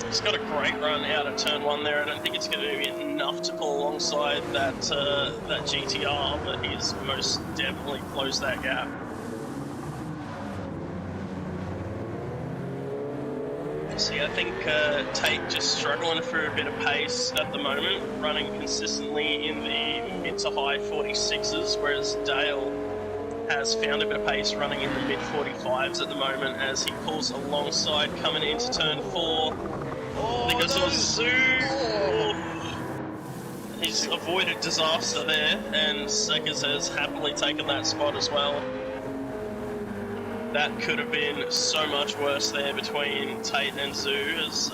He's got a great run out of turn 1 there. I don't think it's going to be enough to pull alongside that GTR, but he's most definitely closed that gap. See, I think Tate just struggling for a bit of pace at the moment, running consistently in the mid to high 46s, whereas Dale has found a bit of pace running in the mid 45s at the moment as he pulls alongside coming into turn 4. Because of Zoo. He's avoided disaster there, and Seckers has happily taken that spot as well. That could have been so much worse there between Tate and Zoo. As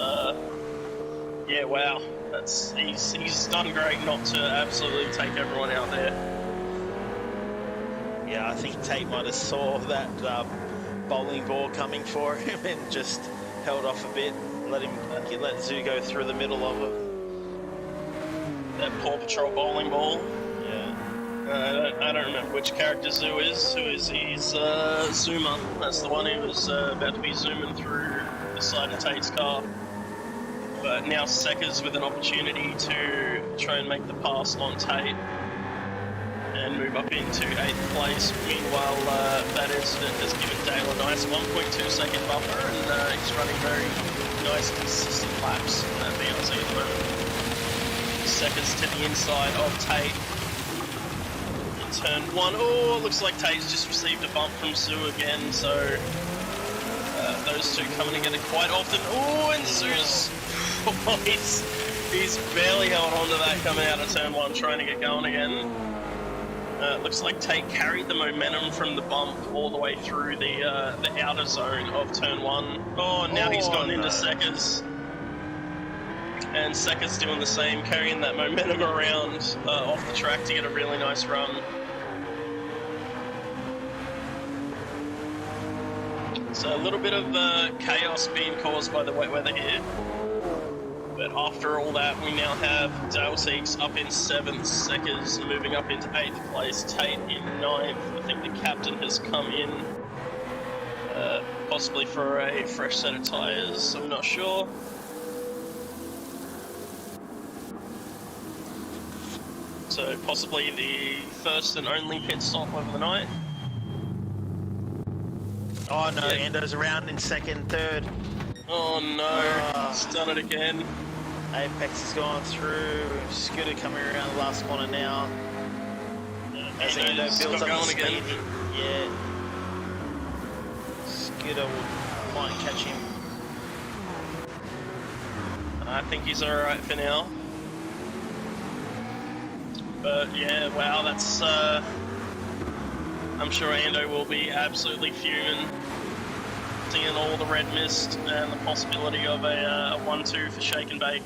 yeah, wow, he's done great not to absolutely take everyone out there. Yeah, I think Tate might have saw that bowling ball coming for him and just held off a bit. Let Zoo go through the middle of it. That Paw Patrol bowling ball. Yeah. I don't remember which character Zoo is. Who is he? He's Zoomer. That's the one who was about to be zooming through the side of Tate's car. But now Seckers with an opportunity to try and make the pass on Tate and move up into 8th place. Meanwhile, that incident has given Dale a nice 1.2 second buffer, and he's running very nice, consistent laps in that VLC at the moment. Seconds to the inside of Tate. In turn 1, oh, it looks like Tate's just received a bump from Zoo again, so those two coming together quite often. Oh, and Zoo's, he's barely held on to that coming out of turn 1, trying to get going again. Looks like Tate carried the momentum from the bump all the way through the outer zone of turn 1. Oh, now he's gone into Seckers. And Seckers doing the same, carrying that momentum around off the track to get a really nice run. So a little bit of chaos being caused by the wet weather here. But after all that, we now have Dale Seeks up in 7th, Seckers moving up into 8th place, Tate in 9th. I think the captain has come in, possibly for a fresh set of tyres, I'm not sure. So possibly the first and only pit stop of the night. Oh no, yeah. Endo's around in 2nd, 3rd. Oh no, he's done it again. Apex has gone through. Scooter coming around the last corner now. As Endo builds up the speed. Again. Yeah. Scooter might catch him. I think he's alright for now. But yeah, wow, that's I'm sure Ando will be absolutely fuming, seeing all the red mist and the possibility of a 1-2 for Shake and Bake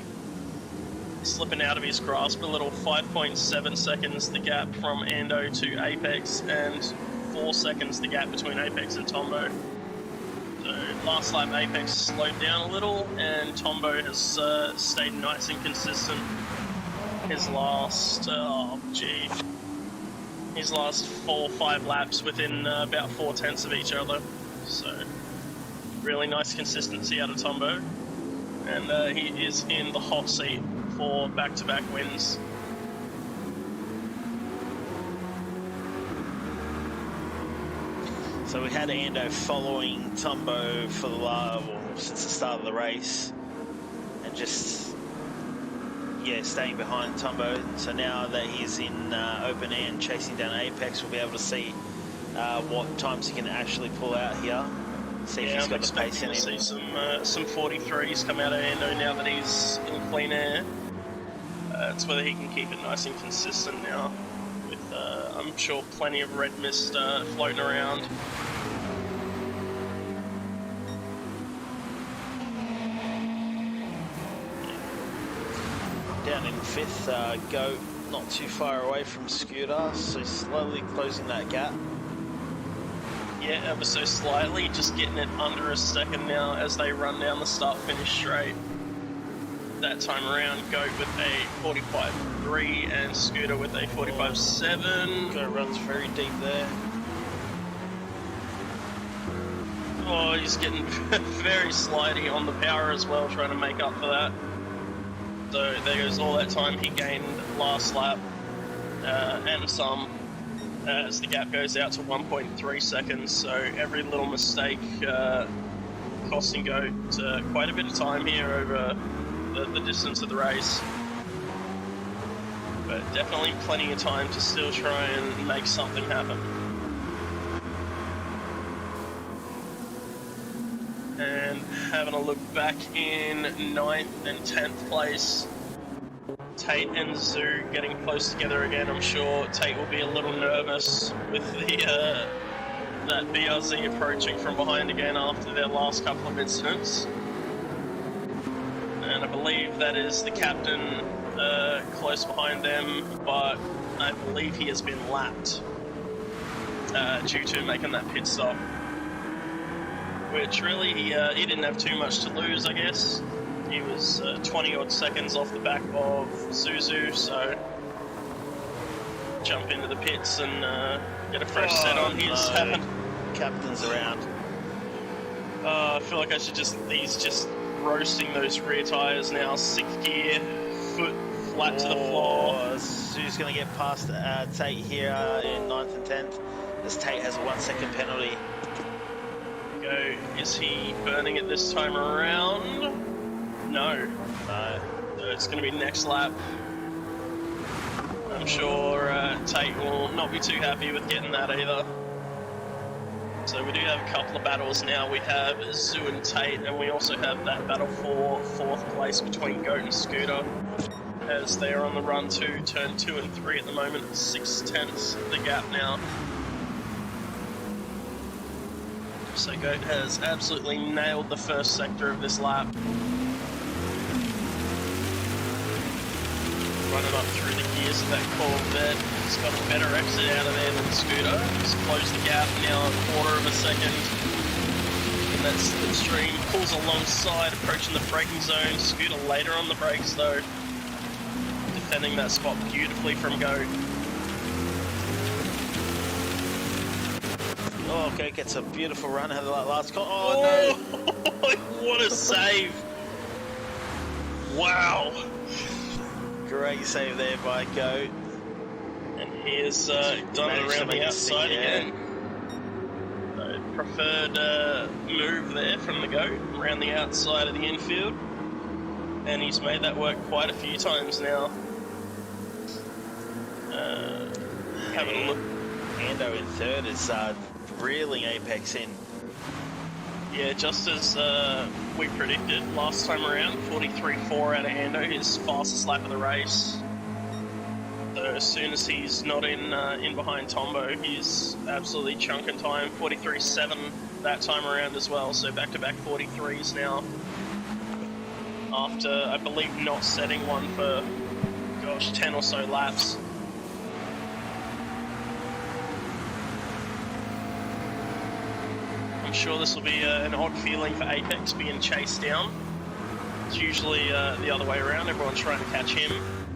slipping out of his grasp. A little 5.7 seconds the gap from Ando to Apex, and 4 seconds the gap between Apex and Tombo. So last lap Apex slowed down a little, and Tombo has stayed nice and consistent. His last, his last 4 or 5 laps within about 4/10 of each other. So really nice consistency out of Tombo, and he is in the hot seat for back-to-back wins. So we had Ando following Tombo for the since the start of the race, and just staying behind Tombo. So now that he's in open air and chasing down Apex, we'll be able to see what times he can actually pull out here. See if he's got the pace in him. See some 43s come out of Ando now that he's in clean air. It's whether he can keep it nice and consistent now, with I'm sure plenty of red mist floating around. Down in 5th, Goat not too far away from Scooter, so slowly closing that gap. Yeah, ever so slightly, just getting it under a second now as they run down the start-finish straight. That time around, Goat with a 45.3 and Scooter with a 45.7. Goat runs very deep there. Oh, he's getting very slidey on the power as well, trying to make up for that. So there goes all that time he gained last lap, and some, as the gap goes out to 1.3 seconds. So every little mistake costing Goat quite a bit of time here over the distance of the race. But definitely plenty of time to still try and make something happen. And having a look back in 9th and 10th place, Tate and Zoo getting close together again. I'm sure Tate will be a little nervous with that BRZ approaching from behind again after their last couple of incidents. And I believe that is the captain close behind them, but I believe he has been lapped due to making that pit stop. Which really, he didn't have too much to lose, I guess. He was 20 odd seconds off the back of Zuzu, so jump into the pits and get a fresh set on his happen. Captain's around. I feel like he's just roasting those rear tyres now. 6th gear, foot flat to the floor. Zuzu's going to get past Tate here in 9th and 10th, as Tate has a 1 second penalty. Is he burning it this time around? No. No. So it's going to be next lap. I'm sure Tate will not be too happy with getting that either. So we do have a couple of battles now. We have Zoo and Tate, and we also have that battle for 4th place between Goat and Scooter, as they are on the run to turn 2 and 3 at the moment. 6/10 the gap now. So Goat has absolutely nailed the first sector of this lap. Running up through the gears of that Corvette. He's got a better exit out of there than Scooter. He's closed the gap now a quarter of a second. And that slipstream pulls alongside, approaching the braking zone. Scooter later on the brakes though, defending that spot beautifully from Goat. Oh, Goat gets a beautiful run out of that last corner. Oh no! What a save! Wow! Great save there by Goat. And he has done it around the outside again. Preferred move there from the Goat, around the outside of the infield. And he's made that work quite a few times now. Having a look. Ando in 3rd is reeling Apex in. Yeah, just as we predicted last time around, 43.4 out of Ando, his fastest lap of the race. So as soon as he's not in behind Tombo, he's absolutely chunking time. 43.7 that time around as well, so back-to-back 43s now. After, I believe, not setting one for, 10 or so laps. I'm sure this will be an odd feeling for Apex being chased down. It's usually the other way around, everyone's trying to catch him.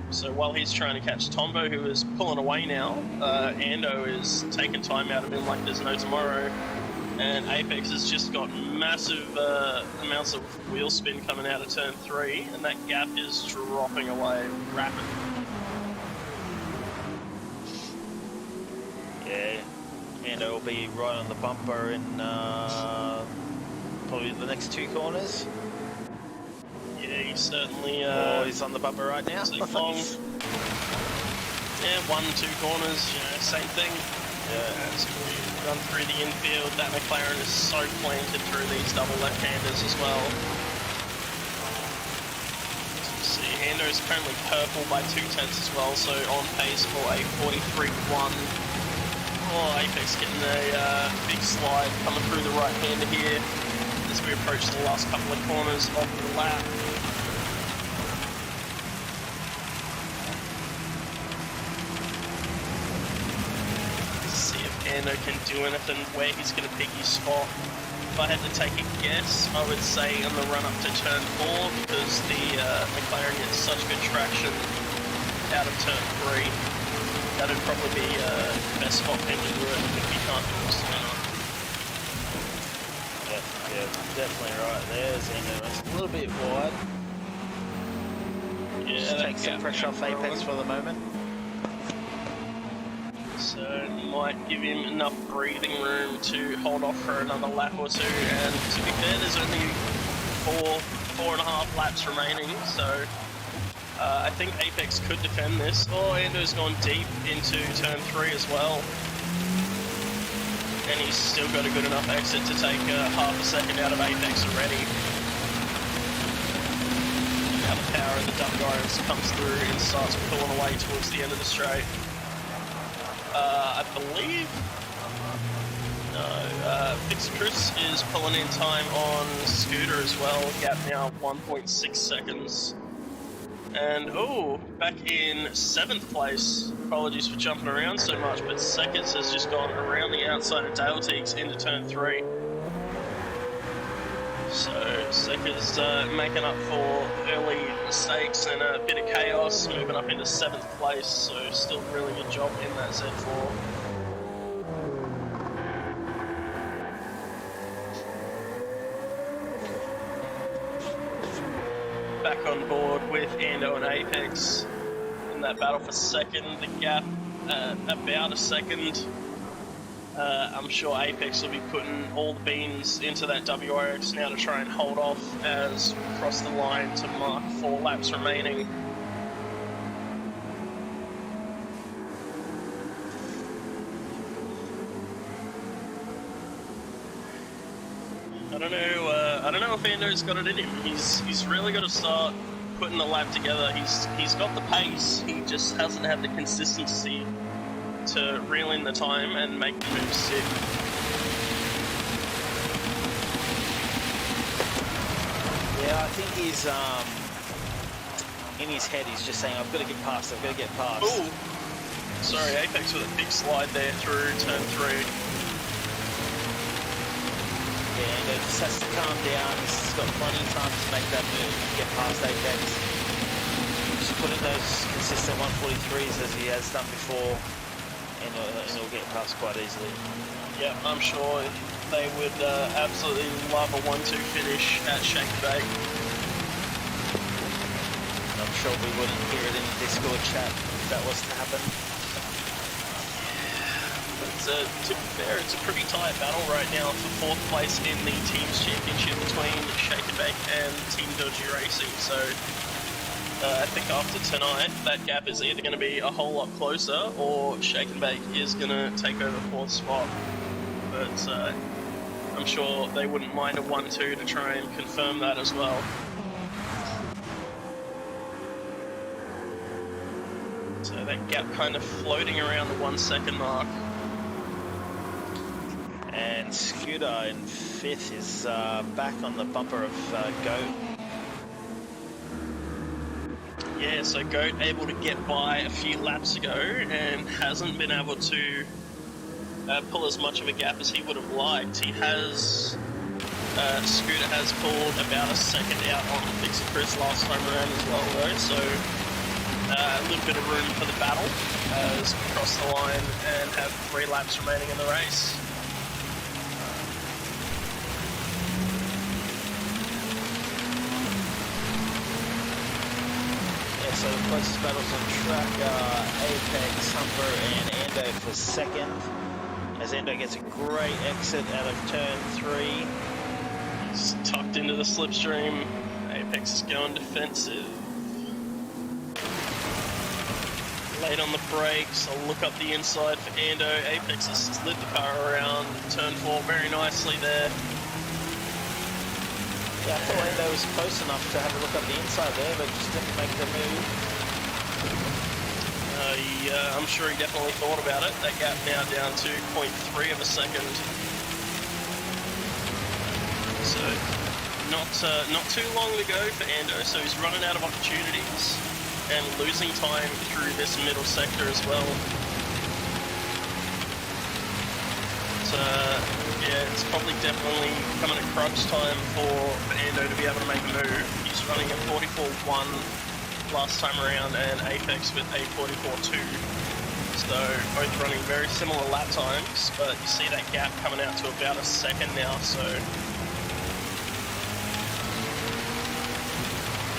So while he's trying to catch Tombo, who is pulling away now, Ando is taking time out of him like there's no tomorrow. And Apex has just got massive amounts of wheel spin coming out of turn 3, and that gap is dropping away rapidly. Yeah. Ando will be right on the bumper in probably the next 2 corners. Yeah, he's certainly... he's on the bumper right now. Long. Yeah, 1-2 corners, same thing. Yeah. As we run through the infield, that McLaren is so planted through these double left-handers as well. So you see, Ando's currently purple by 0.2 as well, so on pace for a 43.1. Oh, Apex getting a big slide coming through the right-hander here as we approach the last couple of corners of the lap. Let's see if Ando can do anything, where he's going to pick his spot. If I had to take a guess, I would say on the run up to turn 4, because the McLaren gets such good traction out of turn 3. That'd probably be the best spot for him to do it if he can't do it soon enough. Yeah, definitely right there. It's a little bit wide. Yeah, just take some pressure off Apex for the moment. So So might give him enough breathing room to hold off for another lap or two. And to be fair, there's only four and a half laps remaining, so I think Apex could defend this. Oh, Ando's gone deep into turn 3 as well. And he's still got a good enough exit to take half a second out of Apex already. Now the power of the WRS comes through and starts pulling away towards the end of the straight. I believe... No, Fixer Chris is pulling in time on Scooter as well. Gap now 1.6 seconds. And, oh, back in 7th place. Apologies for jumping around so much, but Seconds has just gone around the outside of Dale Teagues into turn 3. So, Seconds making up for early mistakes and a bit of chaos, moving up into 7th place, so still a really good job in that Z4. Back on board with Ando and Apex in that battle for second. The gap about a second. I'm sure Apex will be putting all the beans into that WRX now to try and hold off as we cross the line to mark 4 laps remaining. I don't know if Ando's got it in him. He's really got to start putting the lap together. He's got the pace. He just hasn't had the consistency to reel in the time and make the move stick. Yeah, I think he's in his head. He's just saying, "I've got to get past. I've got to get past." Ooh, sorry, Apex with a big slide there through turn 3. Yeah, Ando just has to calm down. He's got plenty of time to make that move and get past Apex. Just put in those consistent 143s as he has done before, and he'll get past quite easily. Yeah, I'm sure they would absolutely love a 1-2 finish at Shake and Bake. I'm sure we wouldn't hear it in the Discord chat if that was to happen. To be fair, it's a pretty tight battle right now for 4th place in the Teams Championship between Shake and Bake and Team Dodgy Racing. So I think after tonight, that gap is either going to be a whole lot closer or Shake and Bake is going to take over 4th spot. But I'm sure they wouldn't mind a 1-2 to try and confirm that as well. So that gap kind of floating around the 1 second mark. And Scooter in 5th is back on the bumper of Goat. Yeah, so Goat able to get by a few laps ago and hasn't been able to pull as much of a gap as he would have liked. He has, Scooter has pulled about a second out on Fixer Chris last time around as well though, so a little bit of room for the battle as we cross the line and have 3 laps remaining in the race. So the closest battles on track are Apex, Humper and Ando for second. As Ando gets a great exit out of turn 3. He's tucked into the slipstream. Apex is going defensive. Late on the brakes, I'll look up the inside for Ando. Apex has slid the car around turn 4 very nicely there. Yeah, I thought Ando was close enough to have a look up the inside there, but just didn't make the move. I'm sure he definitely thought about it. That gap now down to 0.3 of a second. So not too long to go for Ando, so he's running out of opportunities and losing time through this middle sector as well. Yeah, it's probably definitely coming at crunch time for Ando to be able to make a move. He's running a 44.1 last time around and Apex with a 44.2. So both running very similar lap times, but you see that gap coming out to about a second now, so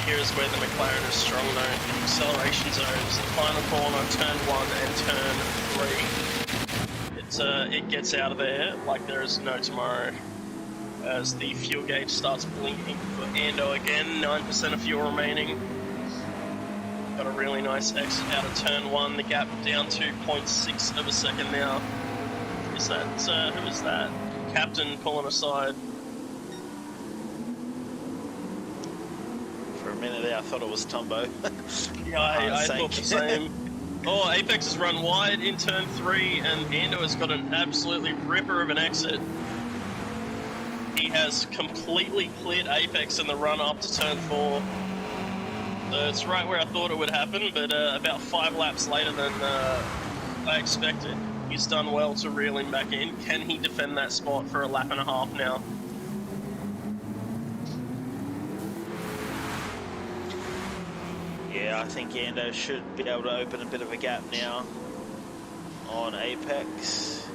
here's where the McLaren is strong though. The acceleration zones, the final corner, turn 1 and turn 3. it gets out of there like there is no tomorrow. As the fuel gauge starts blinking for Ando again, 9% of fuel remaining. Got a really nice exit out of turn 1, the gap down to 0.6 of a second now. Is that, who is that? Captain pulling aside. For a minute there, I thought it was Tombo. Yeah, I thought the same. Oh, Apex has run wide in turn 3, and Ando has got an absolutely ripper of an exit. He has completely cleared Apex in the run up to turn 4. So it's right where I thought it would happen, but about 5 laps later than I expected. He's done well to reel him back in. Can he defend that spot for a lap and a half now? Yeah, I think Ando should be able to open a bit of a gap now on Apex.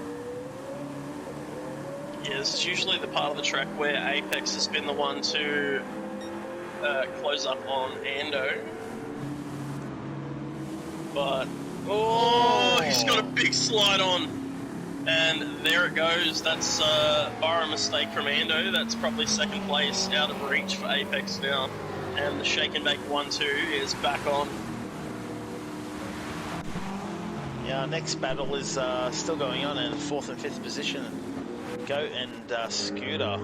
Yeah, this is usually the part of the track where Apex has been the one to close up on Ando. But, oh, he's got a big slide on. And there it goes. That's bar a mistake from Ando. That's probably second place out of reach for Apex now. And the shake and bake 1-2 is back on. Yeah, our next battle is still going on in 4th and 5th position. Goat and Scooter.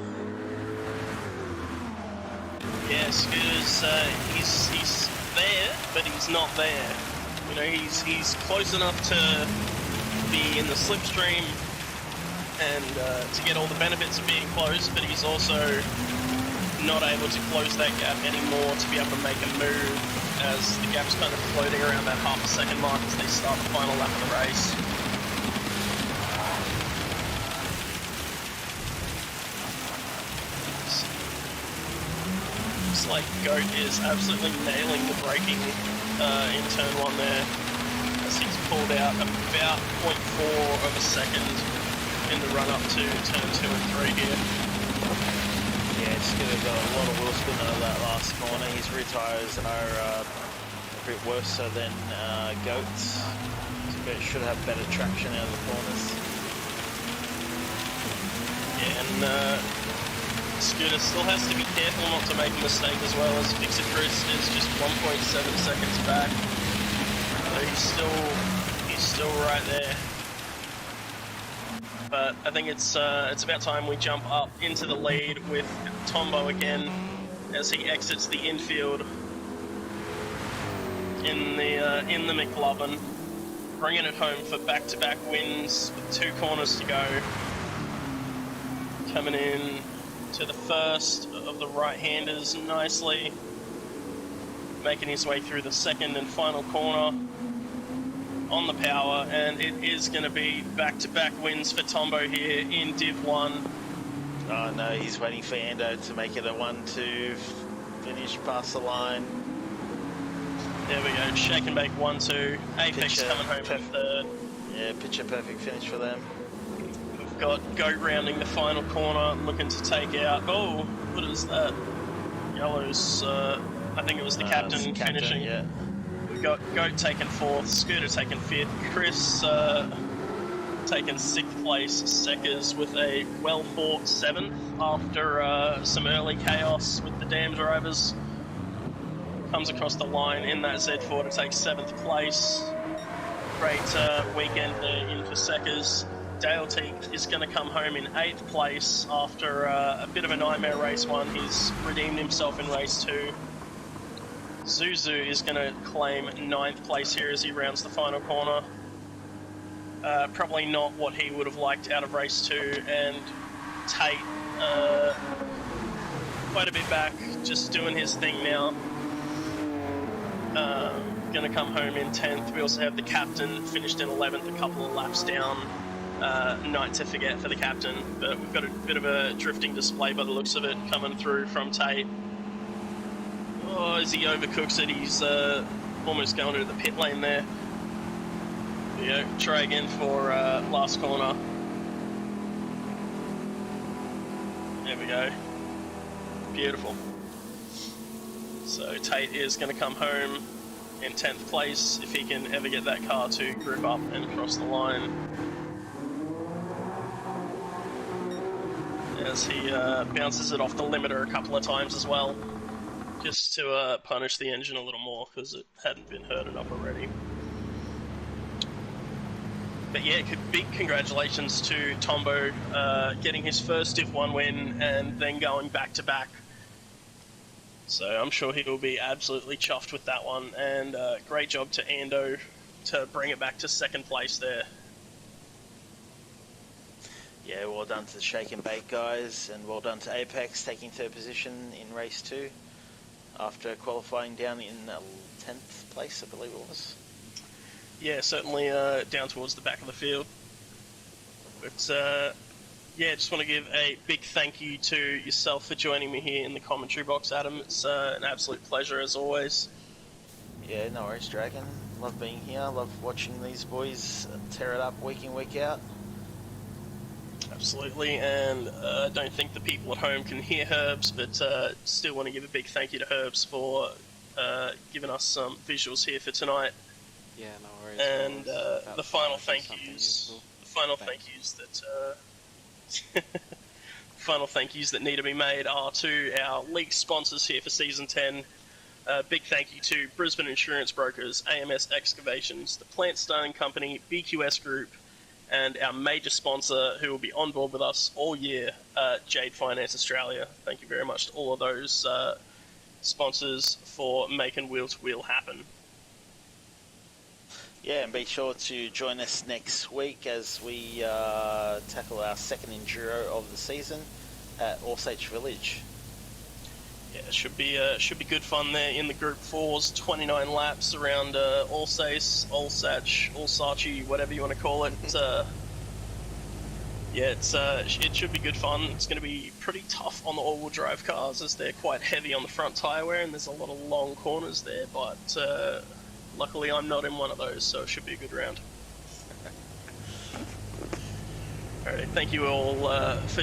Yeah, Scooter's he's there, but he's not there. You know, he's close enough to be in the slipstream and to get all the benefits of being close, but he's also not able to close that gap anymore to be able to make a move, as the gap's kind of floating around that half a second mark as they start the final lap of the race. Looks like Goat is absolutely nailing the braking in turn 1 there, as he's pulled out about 0.4 of a second in the run up to turn 2 and 3 here. Yeah, Scooter got a lot of wheel spin out of that last corner. His rear tyres are a bit worse so than Goat's. So Goat should have better traction out of the corners. Yeah, and Scooter still has to be careful not to make a mistake as well, as Fixer Chris is just 1.7 seconds back. So he's still right there. But I think it's about time we jump up into the lead with Tombo again as he exits the infield in the McLovin, bringing it home for back-to-back wins with 2 corners to go. Coming in to the first of the right-handers nicely, making his way through the second and final corner on the power, and it is going to be back-to-back wins for Tombo here in Div 1. Oh no, he's waiting for Ando to make it a 1-2 finish past the line. There we go, shake and bake 1-2. Apex Picture coming home in third. Yeah, picture perfect finish for them. We've got Goat rounding the final corner, looking to take out. Oh, what is that? Yellow's, I think it was the captain finishing. Yeah. We've got Goat taking 4th, Scooter taking 5th, Chris taking 6th place, Seckers with a well-fought 7th after some early chaos with the damn drivers. Comes across the line in that Z4 to take 7th place. Great weekend there in for Seckers. Dale Teague is going to come home in 8th place after a bit of a nightmare race 1. He's redeemed himself in race 2. Zuzu is going to claim 9th place here as he rounds the final corner. Probably not what he would have liked out of race 2, and Tate quite a bit back, just doing his thing now. Going to come home in 10th. We also have the captain finished in 11th, a couple of laps down. Night to forget for the captain, but we've got a bit of a drifting display by the looks of it coming through from Tate. Oh, as he overcooks it, he's almost going into the pit lane there. There you go, try again for last corner. There we go. Beautiful. So Tate is going to come home in 10th place if he can ever get that car to grip up and cross the line. as he bounces it off the limiter a couple of times as well, just to punish the engine a little more because it hadn't been hurt enough already. But yeah, big congratulations to Tombo getting his first Div 1 win and then going back-to-back. So I'm sure he will be absolutely chuffed with that one, and great job to Ando to bring it back to second place there. Yeah, well done to the Shake and Bake guys, and well done to Apex taking third position in race 2 after qualifying down in 10th place, I believe it was. Yeah, certainly down towards the back of the field. But yeah, just want to give a big thank you to yourself for joining me here in the commentary box, Adam. It's an absolute pleasure as always. Yeah, no worries, Dragon. Love being here. Love watching these boys tear it up week in, week out. Absolutely, and I don't think the people at home can hear Herbs, but still want to give a big thank you to Herbs for giving us some visuals here for tonight. Yeah, no worries. And the final thank yous, final thank yous that need to be made are to our league sponsors here for Season 10. Big thank you to Brisbane Insurance Brokers, AMS Excavations, the Plant Starting Company, BQS Group, and our major sponsor who will be on board with us all year, Jade Finance Australia. Thank you very much to all of those sponsors for making Wheel to Wheel happen. Yeah, and be sure to join us next week as we tackle our second enduro of the season at Osage Village. Yeah, it should be good fun there in the Group 4s, 29 laps around Alsace, Alsach, Alsace, whatever you want to call it. Yeah, it should be good fun. It's going to be pretty tough on the all-wheel drive cars as they're quite heavy on the front tyre wear and there's a lot of long corners there, but luckily I'm not in one of those, so it should be a good round. Alright, thank you all for